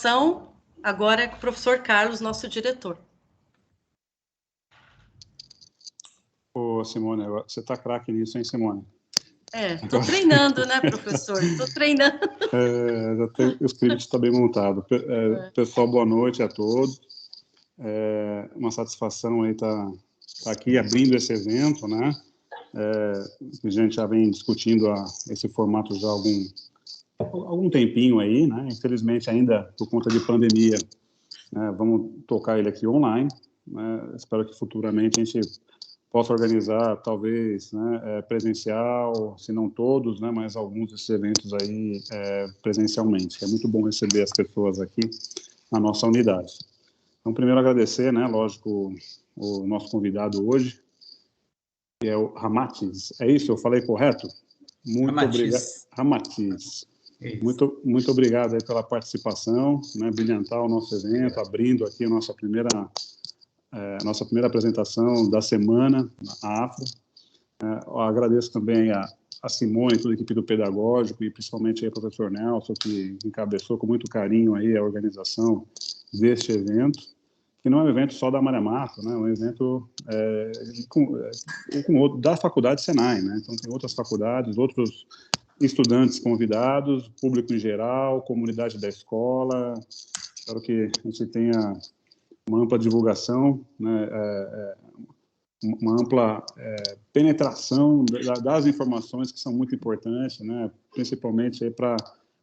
participação agora é com o professor Carlos, nosso diretor. Ô, Simone, você está craque nisso, hein, Simone? Estou treinando, né, professor? Estou treinando. Já tem, o script está bem montado. Pessoal, boa noite a todos. Uma satisfação aí estar aqui abrindo esse evento, né? A gente já vem discutindo esse formato já há algum tempinho aí, né? Infelizmente, ainda por conta de pandemia, né, vamos tocar ele aqui online, né? Espero que futuramente a gente possa organizar, talvez, né, presencial, se não todos, né, mas alguns desses eventos aí presencialmente. É muito bom receber as pessoas aqui na nossa unidade. Então, primeiro agradecer, né, lógico, o nosso convidado hoje, que é o Ramatiz. É isso? Eu falei correto? Muito obrigado. Ramatiz. Muito obrigado aí pela participação, né, brilhantar o nosso evento, abrindo aqui a nossa primeira apresentação da semana na Afro. Eu agradeço também a Simone, toda a equipe do Pedagógico, e principalmente aí, o professor Nelson, que encabeçou com muito carinho aí a organização deste evento, que não é um evento só da Maré Mato, né? É um evento da Faculdade Senai, né? Então, tem outras faculdades, outros estudantes convidados, público em geral, comunidade da escola. Espero que a gente tenha uma ampla divulgação, né, uma ampla penetração das informações que são muito importantes, né, principalmente para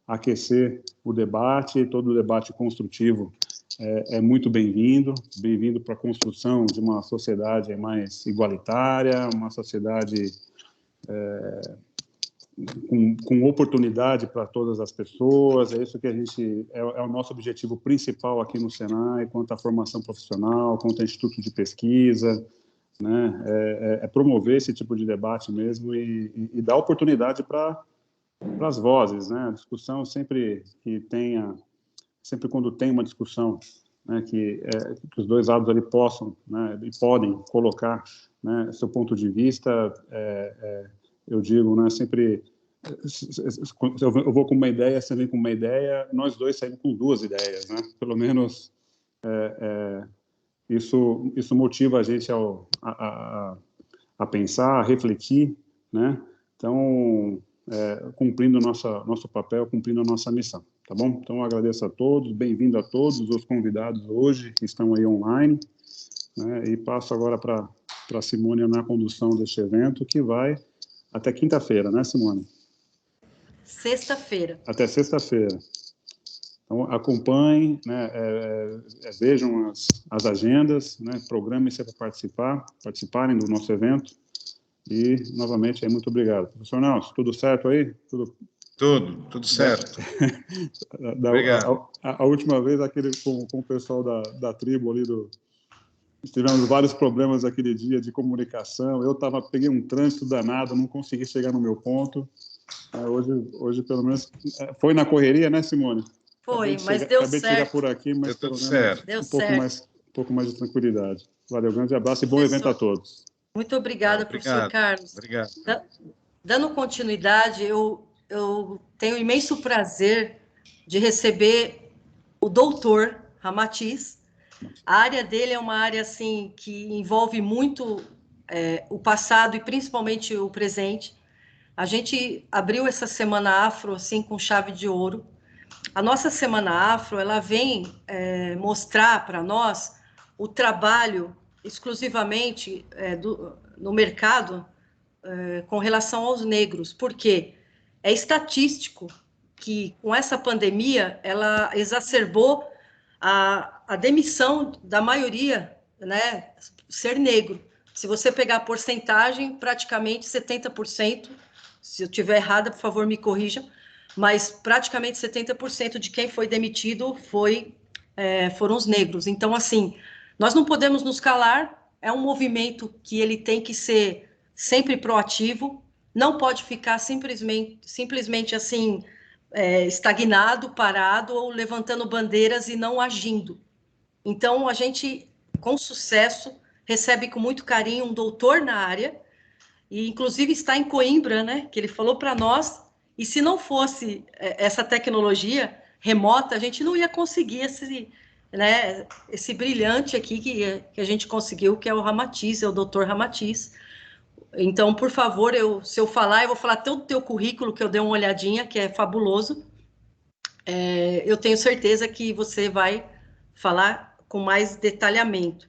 aquecer o debate. Todo o debate construtivo é muito bem-vindo para a construção de uma sociedade mais igualitária, uma sociedade com oportunidade para todas as pessoas. É isso que a gente é o nosso objetivo principal aqui no Senai, quanto à formação profissional, quanto ao Instituto de Pesquisa, né? Promover esse tipo de debate mesmo e dar oportunidade para as vozes, né? A discussão sempre quando tem uma discussão, né, que os dois lados ali possam, né, e podem colocar, né, seu ponto de vista. Eu digo, né, sempre, eu vou com uma ideia, você vem com uma ideia, nós dois saímos com duas ideias, né? Pelo menos isso motiva a gente a pensar, a refletir, né? Então, cumprindo nosso papel, cumprindo a nossa missão, tá bom? Então, eu agradeço a todos, bem-vindo a todos os convidados hoje que estão aí online, né? E passo agora para a Simone na condução deste evento, que vai até quinta-feira, né, Simone? Sexta-feira. Até sexta-feira. Então, acompanhem, né, vejam as agendas, né, programem-se para participarem do nosso evento. E, novamente, muito obrigado. Professor Nelson, tudo certo aí? Tudo certo. Obrigado. A última vez, com o pessoal da tribo ali tivemos vários problemas aquele dia de comunicação. Eu peguei um trânsito danado, não consegui chegar no meu ponto. Hoje pelo menos, foi na correria, né, Simone? Foi, mas deu certo. Acabei de chegar por aqui, mas pelo menos um pouco mais de tranquilidade. Valeu, grande abraço e bom evento a todos. Muito obrigada, professor Carlos. Obrigado. Dando continuidade, eu tenho o imenso prazer de receber o doutor Ramatiz. A área dele é uma área assim, que envolve muito o passado e principalmente o presente. A gente abriu essa Semana Afro assim, com chave de ouro. A nossa Semana Afro ela vem mostrar para nós o trabalho exclusivamente no mercado com relação aos negros, porque é estatístico que com essa pandemia ela exacerbou a demissão da maioria, né, ser negro. Se você pegar a porcentagem, praticamente 70%, se eu estiver errada, por favor, me corrijam, mas praticamente 70% de quem foi demitido foram os negros. Então, assim, nós não podemos nos calar, é um movimento que ele tem que ser sempre proativo, não pode ficar simplesmente assim, estagnado, parado ou levantando bandeiras e não agindo. Então, a gente, com sucesso, recebe com muito carinho um doutor na área, e inclusive está em Coimbra, né, que ele falou para nós, e se não fosse essa tecnologia, remota, a gente não ia conseguir esse brilhante aqui que a gente conseguiu, que é o Ramatiz, é o Dr. Ramatiz. Então, por favor, se eu falar, eu vou falar até o teu currículo, que eu dei uma olhadinha, que é fabuloso. Eu tenho certeza que você vai falar com mais detalhamento.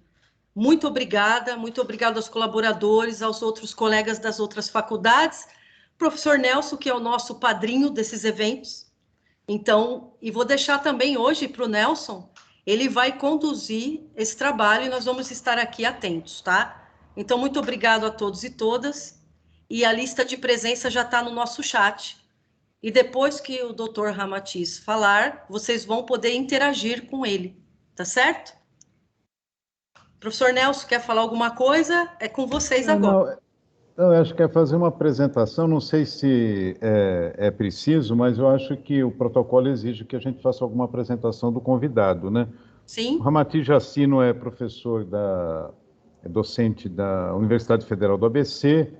Muito obrigada, muito obrigada aos colaboradores, aos outros colegas das outras faculdades, professor Nelson, que é o nosso padrinho desses eventos. Então, e vou deixar também hoje para o Nelson, ele vai conduzir esse trabalho e nós vamos estar aqui atentos, tá? Então, muito obrigado a todos e todas. E a lista de presença já está no nosso chat. E depois que o Dr. Ramatiz falar, vocês vão poder interagir com ele, tá certo? Professor Nelson, quer falar alguma coisa? É com vocês agora. Não, eu acho que é fazer uma apresentação, não sei se é preciso, mas eu acho que o protocolo exige que a gente faça alguma apresentação do convidado, né? Sim. O Ramatiz Jacino é professor é docente da Universidade Federal do ABC,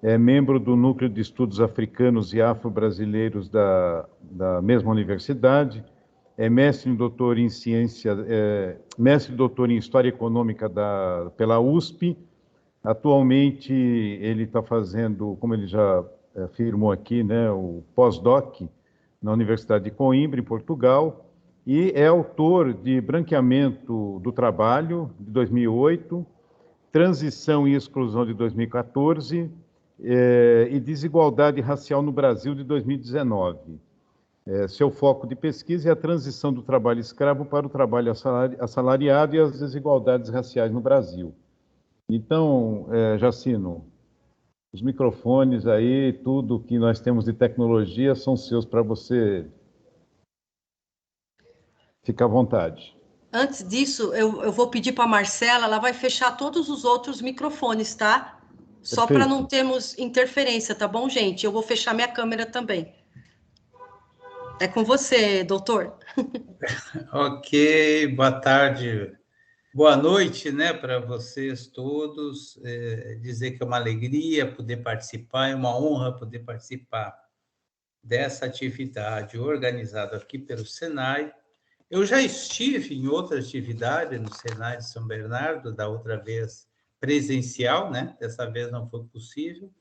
é membro do Núcleo de Estudos Africanos e Afro-Brasileiros da mesma universidade, é mestre e doutor em ciência, mestre e doutor em História Econômica pela USP. Atualmente, ele está fazendo, como ele já afirmou aqui, né, o pós-doc na Universidade de Coimbra, em Portugal, e é autor de Branqueamento do Trabalho, de 2008, Transição e Exclusão, de 2014, e Desigualdade Racial no Brasil, de 2019. Seu foco de pesquisa é a transição do trabalho escravo para o trabalho assalariado e as desigualdades raciais no Brasil. Então, Jacino, os microfones aí, tudo que nós temos de tecnologia são seus para você ficar à vontade. Antes disso, eu vou pedir para a Marcela, ela vai fechar todos os outros microfones, tá? Só para não termos interferência, tá bom, gente? Eu vou fechar minha câmera também. É com você, doutor. Ok, boa tarde. Boa noite, né, para vocês todos. Dizer que é uma alegria poder participar, é uma honra poder participar dessa atividade organizada aqui pelo Senai. Eu já estive em outra atividade no Senai de São Bernardo, da outra vez presencial, né? Dessa vez não foi possível.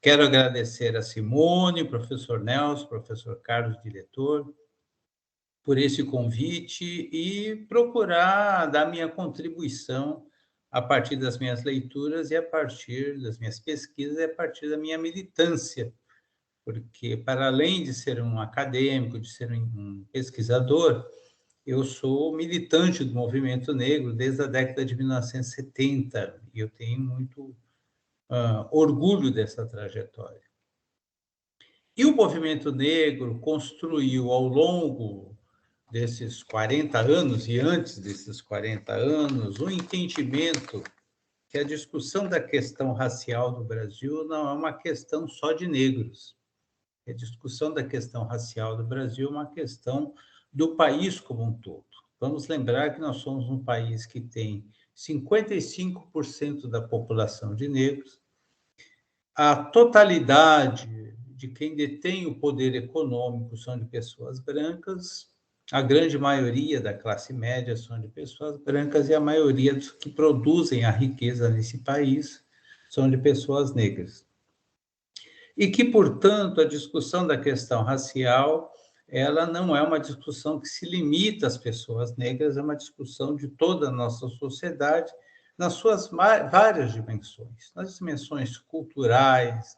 Quero agradecer a Simone, o professor Nelson, o professor Carlos, diretor, por esse convite e procurar dar minha contribuição a partir das minhas leituras e a partir das minhas pesquisas e a partir da minha militância, porque, para além de ser um acadêmico, de ser um pesquisador, eu sou militante do movimento negro desde a década de 1970 e eu tenho muito orgulho dessa trajetória. E o movimento negro construiu ao longo desses 40 anos e antes desses 40 anos, o entendimento que a discussão da questão racial no Brasil não é uma questão só de negros. A discussão da questão racial do Brasil é uma questão do país como um todo. Vamos lembrar que nós somos um país que tem 55% da população de negros, a totalidade de quem detém o poder econômico são de pessoas brancas, a grande maioria da classe média são de pessoas brancas e a maioria dos que produzem a riqueza nesse país são de pessoas negras. E que, portanto, a discussão da questão racial, ela não é uma discussão que se limita às pessoas negras, é uma discussão de toda a nossa sociedade nas suas várias dimensões, nas dimensões culturais,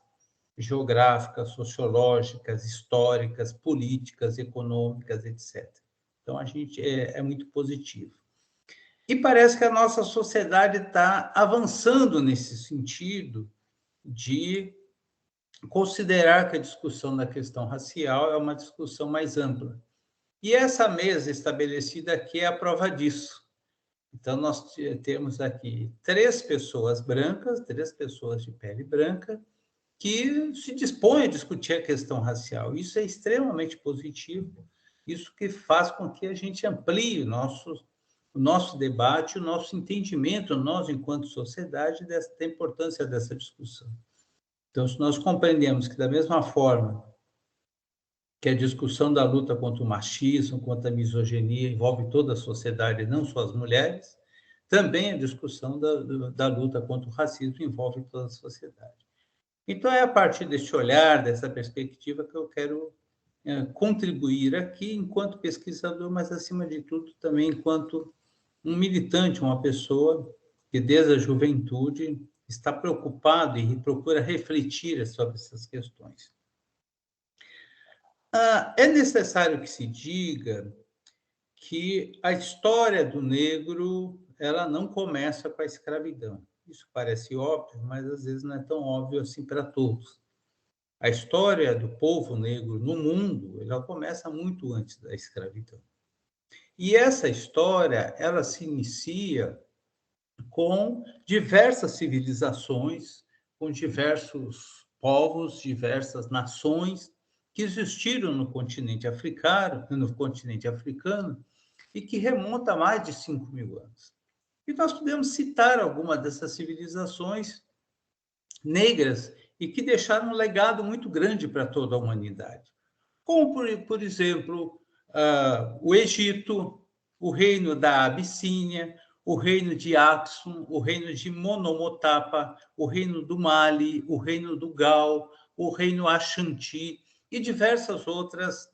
geográficas, sociológicas, históricas, políticas, econômicas, etc. Então, a gente é muito positivo. E parece que a nossa sociedade está avançando nesse sentido de considerar que a discussão da questão racial é uma discussão mais ampla. E essa mesa estabelecida aqui é a prova disso. Então, nós temos aqui 3 pessoas brancas, 3 pessoas de pele branca, que se dispõem a discutir a questão racial. Isso é extremamente positivo, isso que faz com que a gente amplie o nosso debate, o nosso entendimento, nós, enquanto sociedade, da importância dessa discussão. Então, se nós compreendemos que, da mesma forma que a discussão da luta contra o machismo, contra a misoginia, envolve toda a sociedade, não só as mulheres. Também a discussão da luta contra o racismo envolve toda a sociedade. Então, é a partir deste olhar, dessa perspectiva, que eu quero contribuir aqui enquanto pesquisador, mas, acima de tudo, também enquanto um militante, uma pessoa que, desde a juventude, está preocupado e procura refletir sobre essas questões. É necessário que se diga que a história do negro ela não começa com a escravidão. Isso parece óbvio, mas às vezes não é tão óbvio assim para todos. A história do povo negro no mundo ela começa muito antes da escravidão. E essa história ela se inicia com diversas civilizações, com diversos povos, diversas nações que existiram no continente africano e que remonta a mais de 5.000 anos. E nós podemos citar algumas dessas civilizações negras e que deixaram um legado muito grande para toda a humanidade. Como, por exemplo, o Egito, o reino da Abissínia, o reino de Aksum, o reino de Monomotapa, o reino do Mali, o reino do Gal, o reino Ashanti e diversas outras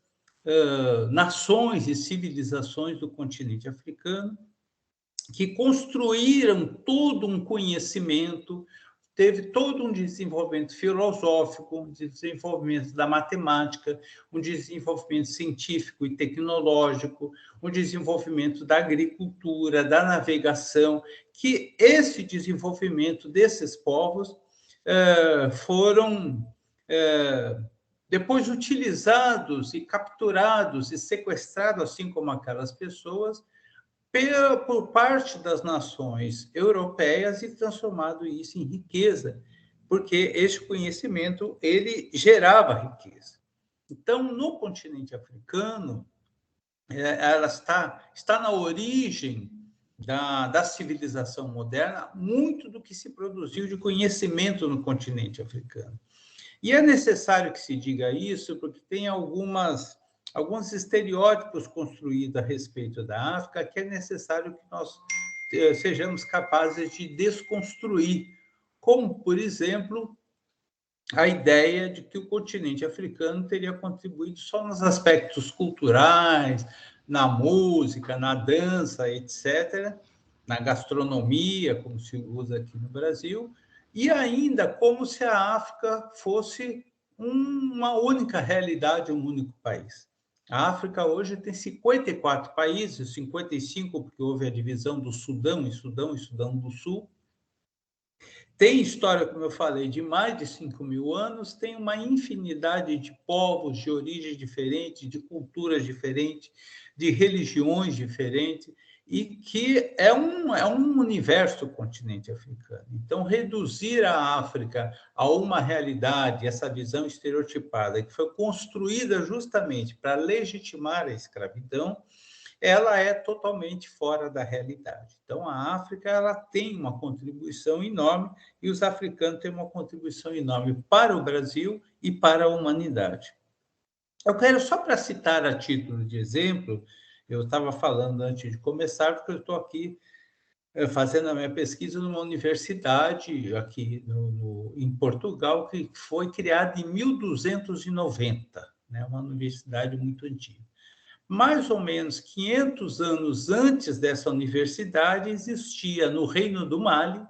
nações e civilizações do continente africano que construíram todo um conhecimento, teve todo um desenvolvimento filosófico, um desenvolvimento da matemática, um desenvolvimento científico e tecnológico, um desenvolvimento da agricultura, da navegação, que esse desenvolvimento desses povos foram depois utilizados e capturados e sequestrados, assim como aquelas pessoas, por parte das nações europeias e transformado isso em riqueza, porque este conhecimento ele gerava riqueza. Então, no continente africano, ela está na origem da civilização moderna, muito do que se produziu de conhecimento no continente africano. E é necessário que se diga isso, porque tem alguns estereótipos construídos a respeito da África que é necessário que nós sejamos capazes de desconstruir, como, por exemplo, a ideia de que o continente africano teria contribuído só nos aspectos culturais, na música, na dança, etc., na gastronomia, como se usa aqui no Brasil, e ainda como se a África fosse uma única realidade, um único país. A África hoje tem 54 países, 55 porque houve a divisão do Sudão e Sudão do Sul. Tem história, como eu falei, de mais de 5.000 anos, tem uma infinidade de povos, de origens diferentes, de culturas diferentes, de religiões diferentes, e que é um universo o continente africano. Então, reduzir a África a uma realidade, essa visão estereotipada, que foi construída justamente para legitimar a escravidão, ela é totalmente fora da realidade. Então, a África ela tem uma contribuição enorme e os africanos têm uma contribuição enorme para o Brasil e para a humanidade. Eu quero, só para citar a título de exemplo, eu estava falando antes de começar, porque eu estou aqui fazendo a minha pesquisa numa universidade aqui em Portugal, que foi criada em 1290, né? Uma universidade muito antiga. Mais ou menos 500 anos antes dessa universidade, existia no Reino do Mali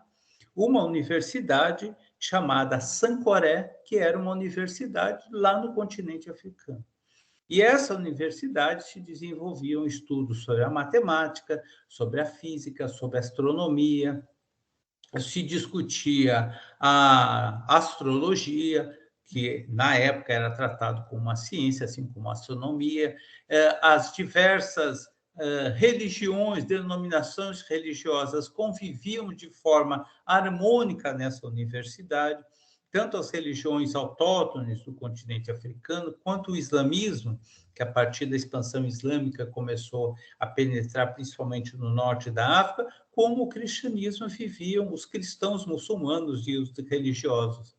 uma universidade chamada Sankoré, que era uma universidade lá no continente africano. E essa universidade se desenvolviam estudos sobre a matemática, sobre a física, sobre a astronomia, se discutia a astrologia, que na época era tratado como uma ciência, assim como a astronomia, as diversas religiões, denominações religiosas conviviam de forma harmônica nessa universidade, tanto as religiões autóctones do continente africano, quanto o islamismo, que a partir da expansão islâmica começou a penetrar principalmente no norte da África, como o cristianismo viviam, os cristãos muçulmanos e os religiosos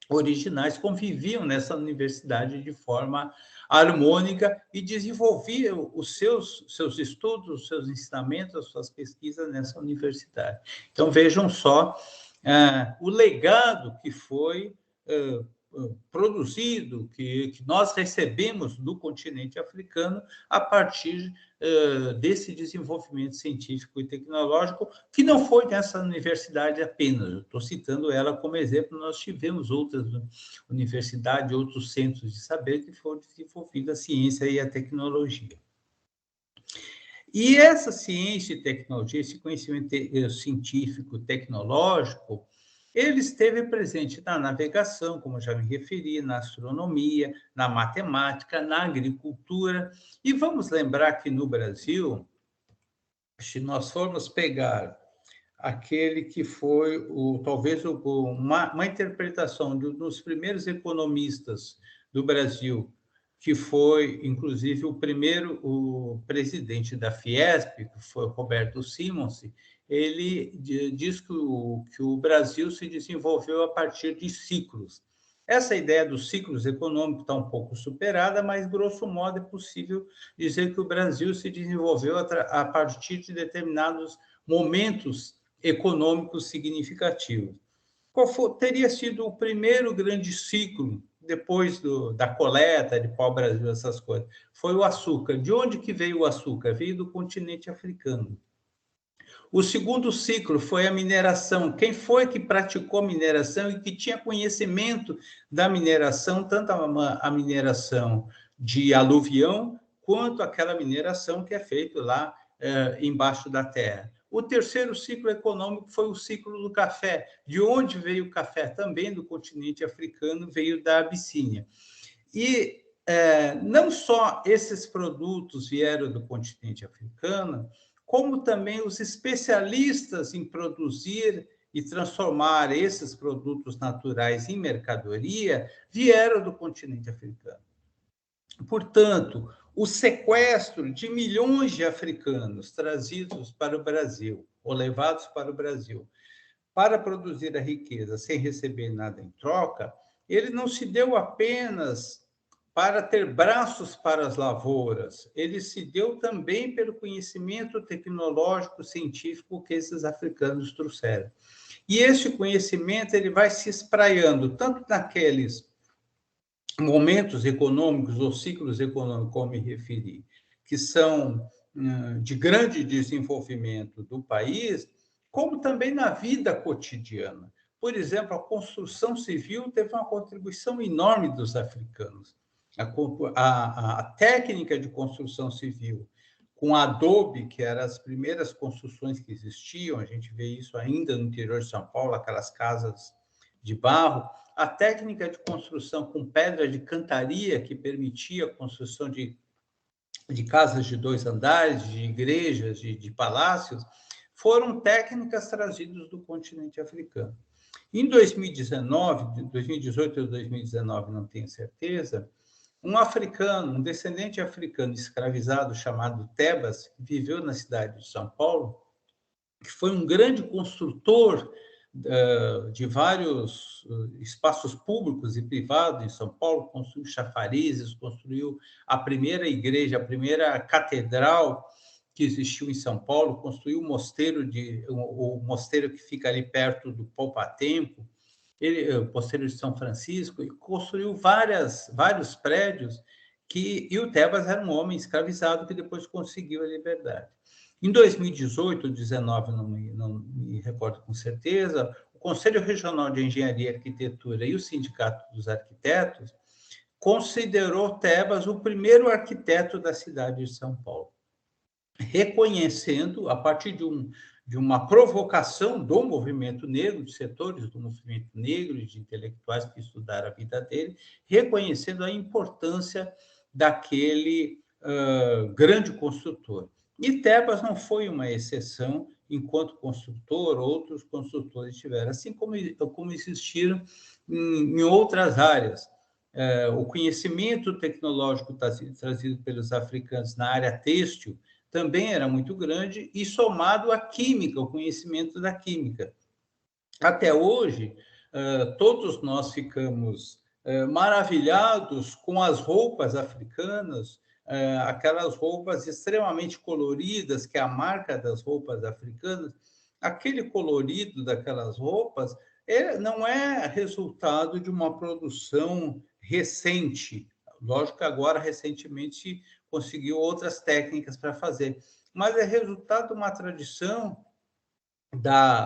originais conviviam nessa universidade de forma harmônica e desenvolvia os seus estudos, os seus ensinamentos, as suas pesquisas nessa universidade. Então, vejam só o legado que foi produzido, que nós recebemos do continente africano a partir desse desenvolvimento científico e tecnológico, que não foi nessa universidade apenas. Eu estou citando ela como exemplo, nós tivemos outras universidades, outros centros de saber que foram desenvolvidos a ciência e a tecnologia. E essa ciência e tecnologia, esse conhecimento científico, tecnológico, ele esteve presente na navegação, como eu já me referi, na astronomia, na matemática, na agricultura. E vamos lembrar que no Brasil, se nós formos pegar aquele que foi talvez uma interpretação de um dos primeiros economistas do Brasil, que foi, inclusive, o presidente da Fiesp, que foi Roberto Simons, ele diz que o Brasil se desenvolveu a partir de ciclos. Essa ideia dos ciclos econômicos está um pouco superada, mas, grosso modo, é possível dizer que o Brasil se desenvolveu a partir de determinados momentos econômicos significativos. Teria sido o primeiro grande ciclo, depois da coleta de pau-brasil, essas coisas? Foi o açúcar. De onde que veio o açúcar? Veio do continente africano. O segundo ciclo foi a mineração. Quem foi que praticou mineração e que tinha conhecimento da mineração, tanto a mineração de aluvião, quanto aquela mineração que é feita lá embaixo da terra? O terceiro ciclo econômico foi o ciclo do café. De onde veio o café? Também do continente africano, veio da Abissínia. E não só esses produtos vieram do continente africano, como também os especialistas em produzir e transformar esses produtos naturais em mercadoria vieram do continente africano. Portanto, o sequestro de milhões de africanos trazidos para o Brasil, ou levados para o Brasil, para produzir a riqueza sem receber nada em troca, ele não se deu apenas para ter braços para as lavouras, ele se deu também pelo conhecimento tecnológico, científico que esses africanos trouxeram. E esse conhecimento ele vai se espraiando tanto naqueles momentos econômicos ou ciclos econômicos, como me referi, que são de grande desenvolvimento do país, como também na vida cotidiana. Por exemplo, a construção civil teve uma contribuição enorme dos africanos. A técnica de construção civil, com adobe, que eram as primeiras construções que existiam, a gente vê isso ainda no interior de São Paulo, aquelas casas de barro, a técnica de construção com pedra de cantaria, que permitia a construção de casas de 2 andares, de igrejas, de palácios, foram técnicas trazidas do continente africano. Em 2019, 2018 ou 2019, não tenho certeza, um descendente africano escravizado chamado Tebas, que viveu na cidade de São Paulo, que foi um grande construtor de vários espaços públicos e privados em São Paulo, construiu chafarizes, construiu a primeira igreja, a primeira catedral que existiu em São Paulo, construiu o mosteiro que fica ali perto do Poupatempo, o mosteiro de São Francisco, e construiu vários prédios e o Tebas era um homem escravizado que depois conseguiu a liberdade. Em 2018, 2019, não me recordo com certeza, o Conselho Regional de Engenharia e Arquitetura e o Sindicato dos Arquitetos considerou Tebas o primeiro arquiteto da cidade de São Paulo, reconhecendo, a partir de uma provocação do movimento negro, de setores do movimento negro e de intelectuais que estudaram a vida dele, reconhecendo a importância daquele grande construtor. E Tebas não foi uma exceção enquanto construtor, outros construtores tiveram, assim como existiram em outras áreas. O conhecimento tecnológico trazido pelos africanos na área têxtil também era muito grande, e somado à química, o conhecimento da química. Até hoje, todos nós ficamos maravilhados com as roupas africanas, aquelas roupas extremamente coloridas, que é a marca das roupas africanas. Aquele colorido daquelas roupas não é resultado de uma produção recente. Lógico que agora, recentemente, conseguiu outras técnicas para fazer, mas é resultado de uma tradição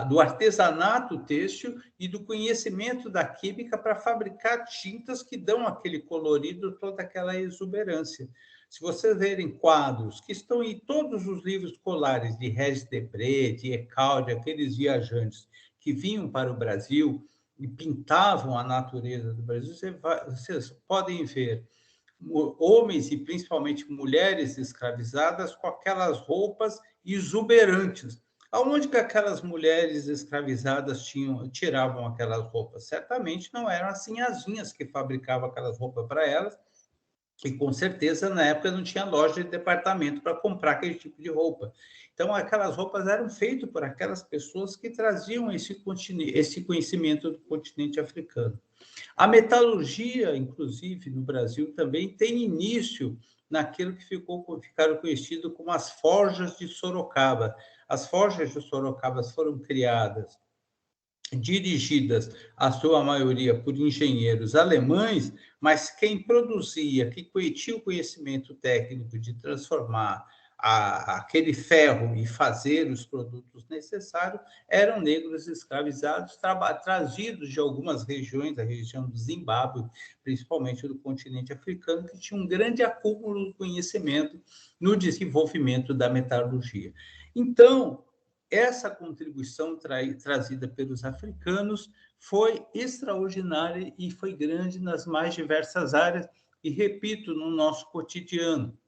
do artesanato têxtil e do conhecimento da química para fabricar tintas que dão aquele colorido, toda aquela exuberância. Se vocês verem quadros que estão em todos os livros escolares de Regis Debray, de Ecalde, aqueles viajantes que vinham para o Brasil e pintavam a natureza do Brasil, vocês podem ver homens e principalmente mulheres escravizadas com aquelas roupas exuberantes. Aonde que aquelas mulheres escravizadas tiravam aquelas roupas? Certamente não eram as sinhazinhas que fabricavam aquelas roupas para elas, e com certeza na época não tinha loja de departamento para comprar aquele tipo de roupa. Então aquelas roupas eram feitas por aquelas pessoas que traziam esse conhecimento do continente africano. A metalurgia, inclusive, no Brasil também tem início naquilo que ficaram conhecido como as forjas de Sorocaba. As forjas de Sorocaba foram criadas, dirigidas, a sua maioria, por engenheiros alemães, mas quem produzia, que tinha o conhecimento técnico de transformar aquele ferro e fazer os produtos necessários, eram negros escravizados, trazidos de algumas regiões, da região do Zimbábue, principalmente do continente africano, que tinha um grande acúmulo de conhecimento no desenvolvimento da metalurgia. Então, essa contribuição trazida pelos africanos foi extraordinária e foi grande nas mais diversas áreas, e repito, no nosso cotidiano.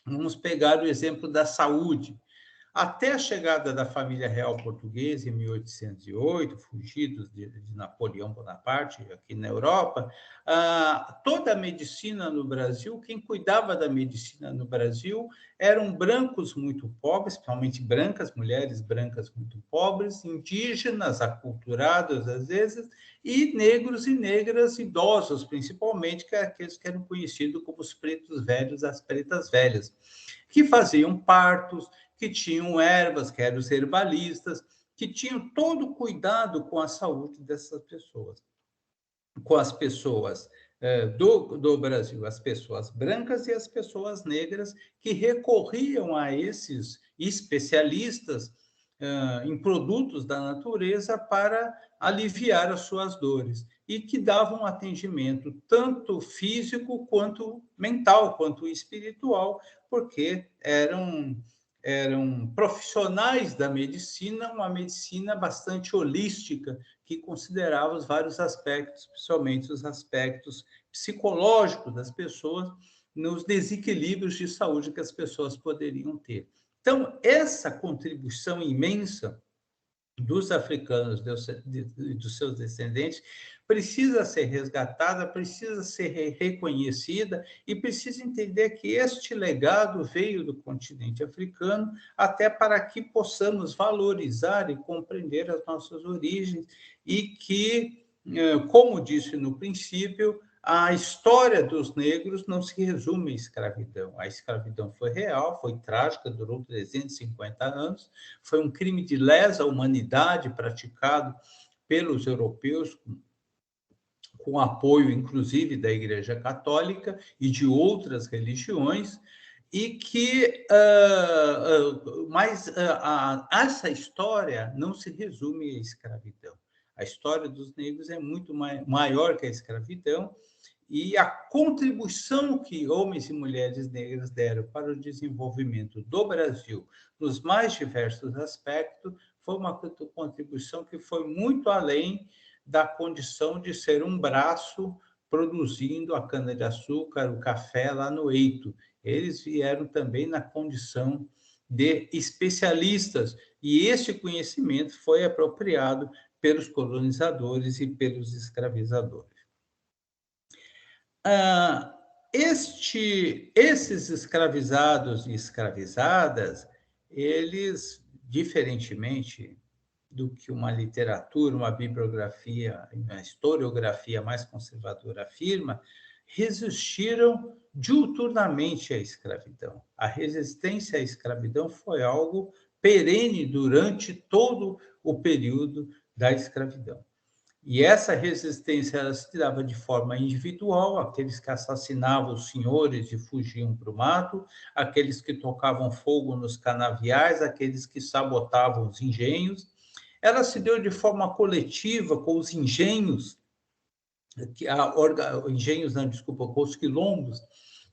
Vamos pegar o exemplo da saúde. Até a chegada da família real portuguesa em 1808, fugidos de Napoleão Bonaparte, aqui na Europa, toda a medicina no Brasil, quem cuidava da medicina no Brasil eram brancos muito pobres, principalmente brancas, mulheres brancas muito pobres, indígenas, aculturados às vezes, e negros e negras idosos, principalmente, que aqueles que eram conhecidos como os pretos velhos, as pretas velhas, que faziam partos, que tinham ervas, que eram os herbalistas, que tinham todo o cuidado com a saúde dessas pessoas, com as pessoas do Brasil, as pessoas brancas e as pessoas negras, que recorriam a esses especialistas em produtos da natureza para aliviar as suas dores, e que davam atendimento tanto físico quanto mental, quanto espiritual, porque eram profissionais da medicina, uma medicina bastante holística, que considerava os vários aspectos, principalmente os aspectos psicológicos das pessoas, nos desequilíbrios de saúde que as pessoas poderiam ter. Então, essa contribuição imensa dos africanos, dos seus descendentes, precisa ser resgatada, precisa ser reconhecida, e precisa entender que este legado veio do continente africano, até para que possamos valorizar e compreender as nossas origens, e que, como disse no princípio, a história dos negros não se resume à escravidão. A escravidão foi real, foi trágica, durou 350 anos, foi um crime de lesa humanidade praticado pelos europeus, com apoio, inclusive, da Igreja Católica e de outras religiões, e que essa história não se resume à escravidão. A história dos negros é muito maior que a escravidão, e a contribuição que homens e mulheres negras deram para o desenvolvimento do Brasil nos mais diversos aspectos foi uma contribuição que foi muito além da condição de ser um braço produzindo a cana-de-açúcar, o café lá no Eito. Eles vieram também na condição de especialistas, e esse conhecimento foi apropriado pelos colonizadores e pelos escravizadores. Esses escravizados e escravizadas, eles, diferentemente do que uma literatura, uma bibliografia, uma historiografia mais conservadora afirma, resistiram diuturnamente à escravidão. A resistência à escravidão foi algo perene durante todo o período da escravidão. E essa resistência ela se dava de forma individual, aqueles que assassinavam os senhores e fugiam para o mato, aqueles que tocavam fogo nos canaviais, aqueles que sabotavam os engenhos. Ela se deu de forma coletiva com os engenhos, com os quilombos,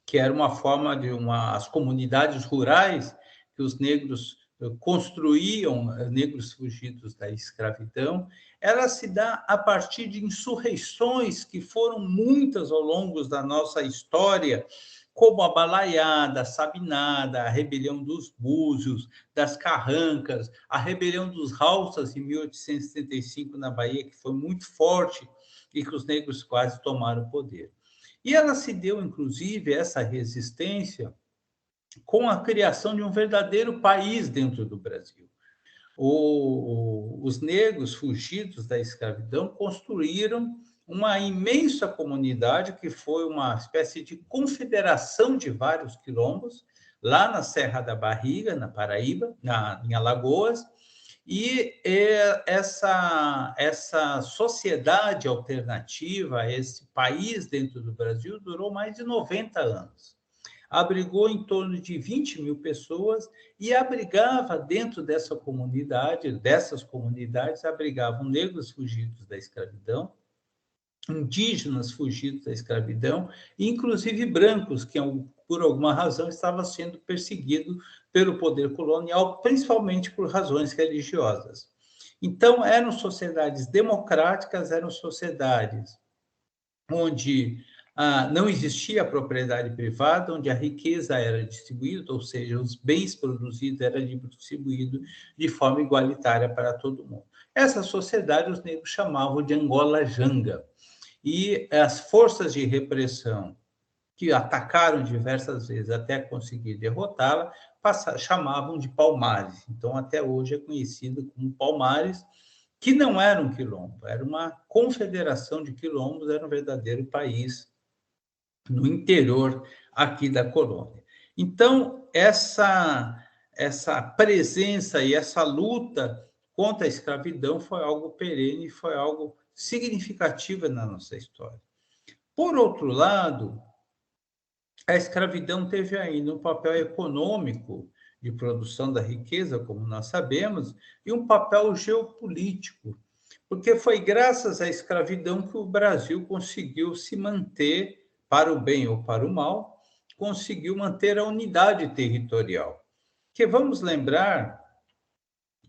que era uma forma de as comunidades rurais que os negros construíam, negros fugidos da escravidão. Ela se dá a partir de insurreições que foram muitas ao longo da nossa história, como a Balaiada, a Sabinada, a rebelião dos Búzios, das Carrancas, a rebelião dos Rauças, em 1875, na Bahia, que foi muito forte e que os negros quase tomaram o poder. E ela se deu, inclusive, essa resistência com a criação de um verdadeiro país dentro do Brasil. Os negros fugidos da escravidão construíram uma imensa comunidade que foi uma espécie de confederação de vários quilombos, lá na Serra da Barriga, na Paraíba, em Alagoas, e essa sociedade alternativa, esse país dentro do Brasil, durou mais de 90 anos. Abrigou em torno de 20 mil pessoas e abrigava dentro dessas comunidades, abrigavam negros fugidos da escravidão, indígenas fugidos da escravidão, e inclusive brancos, que por alguma razão estavam sendo perseguidos pelo poder colonial, principalmente por razões religiosas. Então, eram sociedades democráticas, eram sociedades onde não existia a propriedade privada, onde a riqueza era distribuída, ou seja, os bens produzidos eram distribuídos de forma igualitária para todo mundo. Essa sociedade os negros chamavam de Angola Janga. E as forças de repressão que atacaram diversas vezes até conseguir derrotá-la, chamavam de Palmares. Então, até hoje é conhecido como Palmares, que não era um quilombo, era uma confederação de quilombos, era um verdadeiro país no interior aqui da colônia. Então, essa presença e essa luta contra a escravidão foi algo perene, foi algo significativo na nossa história. Por outro lado, a escravidão teve ainda um papel econômico de produção da riqueza, como nós sabemos, e um papel geopolítico, porque foi graças à escravidão que o Brasil conseguiu se manter, para o bem ou para o mal, conseguiu manter a unidade territorial. Porque vamos lembrar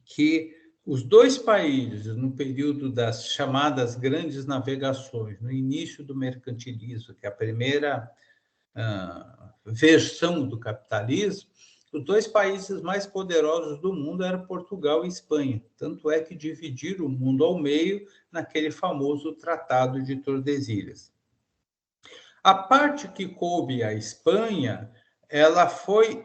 que os dois países, no período das chamadas grandes navegações, no início do mercantilismo, que é a primeira versão do capitalismo, os dois países mais poderosos do mundo eram Portugal e Espanha. Tanto é que dividiram o mundo ao meio naquele famoso Tratado de Tordesilhas. A parte que coube à Espanha, ela foi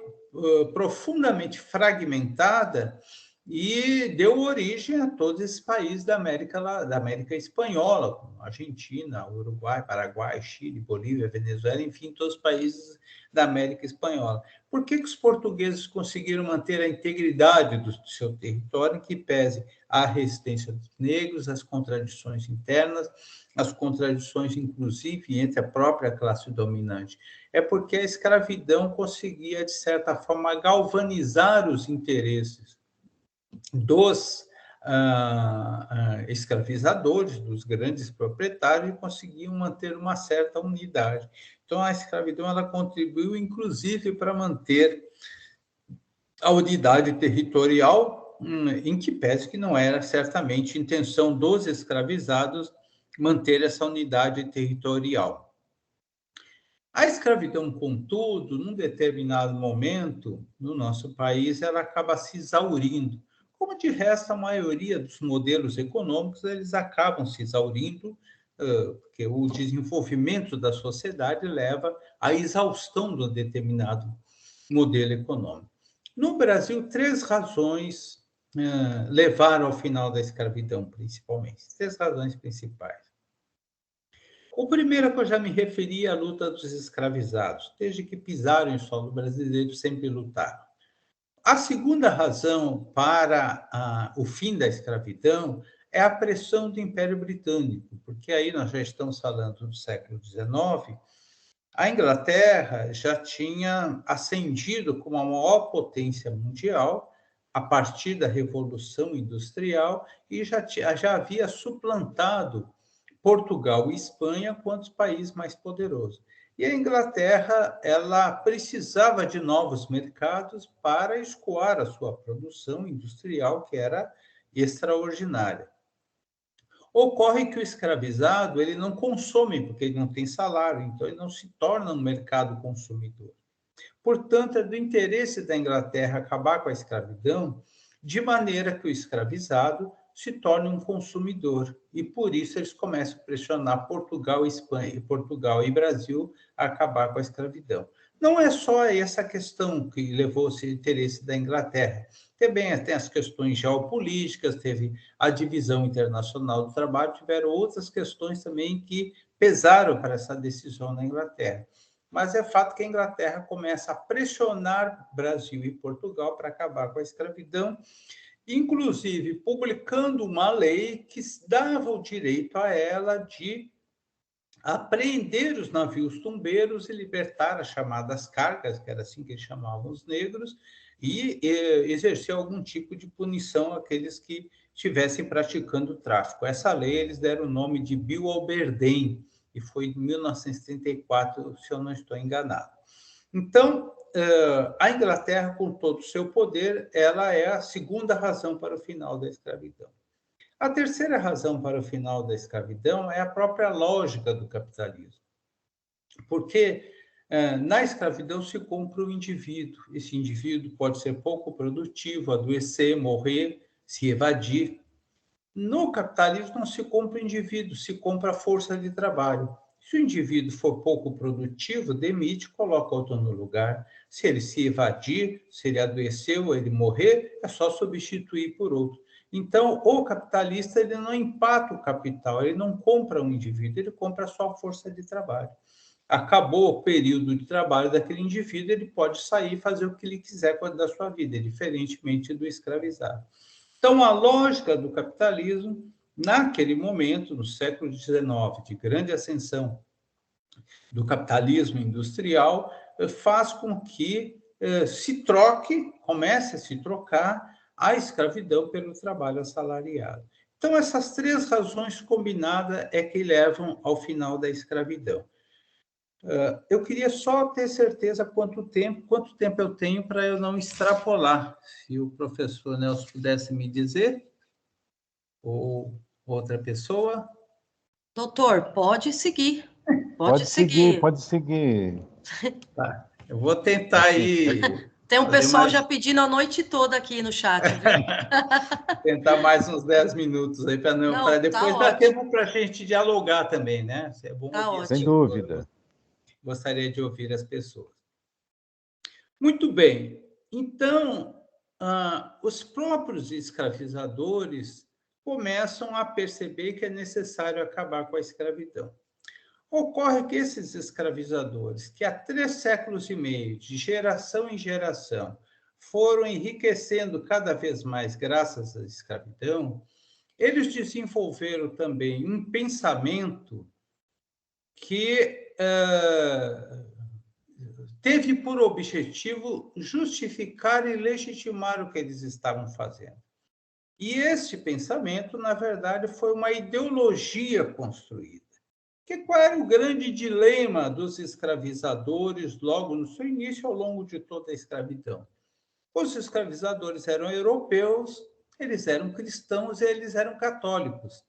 profundamente fragmentada e deu origem a todos esses países da América espanhola, como Argentina, Uruguai, Paraguai, Chile, Bolívia, Venezuela, enfim, todos os países da América espanhola. Por que os portugueses conseguiram manter a integridade do seu território, em que pese a resistência dos negros, as contradições internas, as contradições, inclusive, entre a própria classe dominante? É porque a escravidão conseguia, de certa forma, galvanizar os interesses dos escravizadores, dos grandes proprietários, e conseguiam manter uma certa unidade. Então, a escravidão ela contribuiu, inclusive, para manter a unidade territorial, em que pese que não era certamente intenção dos escravizados manter essa unidade territorial. A escravidão, contudo, num determinado momento, no nosso país, ela acaba se exaurindo. Como, de resto, a maioria dos modelos econômicos, eles acabam se exaurindo, porque o desenvolvimento da sociedade leva à exaustão de um determinado modelo econômico. No Brasil, 3 razões levaram ao final da escravidão, principalmente. 3 razões principais. O primeiro é que eu já me referi à luta dos escravizados. Desde que pisaram em solo brasileiro, sempre lutaram. A segunda razão para o fim da escravidão é a pressão do Império Britânico, porque aí nós já estamos falando do século XIX, a Inglaterra já tinha ascendido como a maior potência mundial a partir da Revolução Industrial e já havia suplantado Portugal e Espanha quanto os países mais poderosos. E a Inglaterra, ela precisava de novos mercados para escoar a sua produção industrial, que era extraordinária. Ocorre que o escravizado, ele não consome, porque ele não tem salário, então ele não se torna um mercado consumidor. Portanto, é do interesse da Inglaterra acabar com a escravidão, de maneira que o escravizado se torne um consumidor. E por isso eles começam a pressionar Portugal, Espanha, Portugal e Brasil a acabar com a escravidão. Não é só essa questão que levou esse interesse da Inglaterra. Também tem as questões geopolíticas, teve a divisão internacional do trabalho, tiveram outras questões também que pesaram para essa decisão na Inglaterra. Mas é fato que a Inglaterra começa a pressionar Brasil e Portugal para acabar com a escravidão, inclusive publicando uma lei que dava o direito a ela de apreender os navios tumbeiros e libertar as chamadas cargas, que era assim que eles chamavam os negros, e exercer algum tipo de punição àqueles que estivessem praticando o tráfico. Essa lei eles deram o nome de Bill Aberdeen, e foi em 1934, se eu não estou enganado. Então, a Inglaterra, com todo o seu poder, ela é a segunda razão para o final da escravidão. A terceira razão para o final da escravidão é a própria lógica do capitalismo. Porque na escravidão se compra o indivíduo. Esse indivíduo pode ser pouco produtivo, adoecer, morrer, se evadir. No capitalismo não se compra o indivíduo, se compra a força de trabalho. Se o indivíduo for pouco produtivo, demite, coloca outro no lugar. Se ele se evadir, se ele adoeceu ou ele morrer, é só substituir por outro. Então, o capitalista ele não empata o capital, ele não compra um indivíduo, ele compra só a força de trabalho. Acabou o período de trabalho daquele indivíduo, ele pode sair e fazer o que ele quiser da sua vida, diferentemente do escravizado. Então, a lógica do capitalismo, naquele momento, no século XIX, de grande ascensão do capitalismo industrial, faz com que comece a se trocar a escravidão pelo trabalho assalariado. Então, essas 3 razões combinadas é que levam ao final da escravidão. Eu queria só ter certeza quanto tempo eu tenho para eu não extrapolar. Se o professor Nelson pudesse me dizer, ou outra pessoa. Doutor, pode seguir. Pode seguir. Tá. Eu vou tentar aí. Tem um pessoal já pedindo a noite toda aqui no chat, viu? Tentar mais uns 10 minutos aí, para depois dar tempo para a gente dialogar também, né? É bom ouvir. Sem dúvida. Gostaria de ouvir as pessoas. Muito bem. Então, os próprios escravizadores começam a perceber que é necessário acabar com a escravidão. Ocorre que esses escravizadores, que há 3 séculos e meio, de geração em geração, foram enriquecendo cada vez mais graças à escravidão, eles desenvolveram também um pensamento que teve por objetivo justificar e legitimar o que eles estavam fazendo. E esse pensamento, na verdade, foi uma ideologia construída. Qual era o grande dilema dos escravizadores logo no seu início, ao longo de toda a escravidão? Os escravizadores eram europeus, eles eram cristãos e eles eram católicos.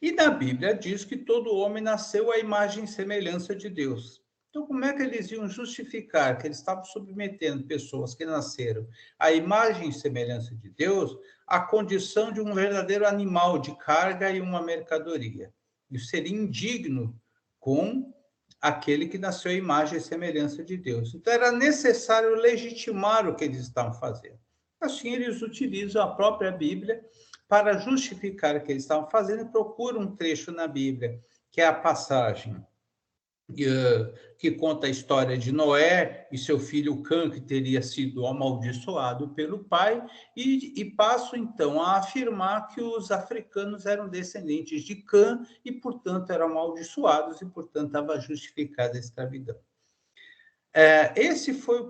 E na Bíblia diz que todo homem nasceu à imagem e semelhança de Deus. Então, como é que eles iam justificar que eles estavam submetendo pessoas que nasceram à imagem e semelhança de Deus à condição de um verdadeiro animal de carga e uma mercadoria? Isso seria indigno com aquele que nasceu à imagem e semelhança de Deus. Então, era necessário legitimar o que eles estavam fazendo. Assim, eles utilizam a própria Bíblia para justificar o que eles estavam fazendo e procuram um trecho na Bíblia, que é a passagem que conta a história de Noé e seu filho Cã, que teria sido amaldiçoado pelo pai, e passam, então, a afirmar que os africanos eram descendentes de Cã e, portanto, eram amaldiçoados e, portanto, estava justificada a escravidão. Esse foi o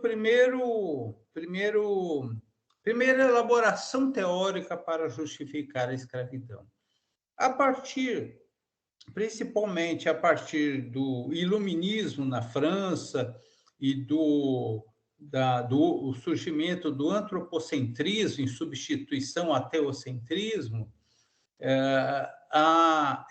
primeira elaboração teórica para justificar a escravidão. Principalmente a partir do iluminismo na França e do surgimento do antropocentrismo em substituição ao teocentrismo,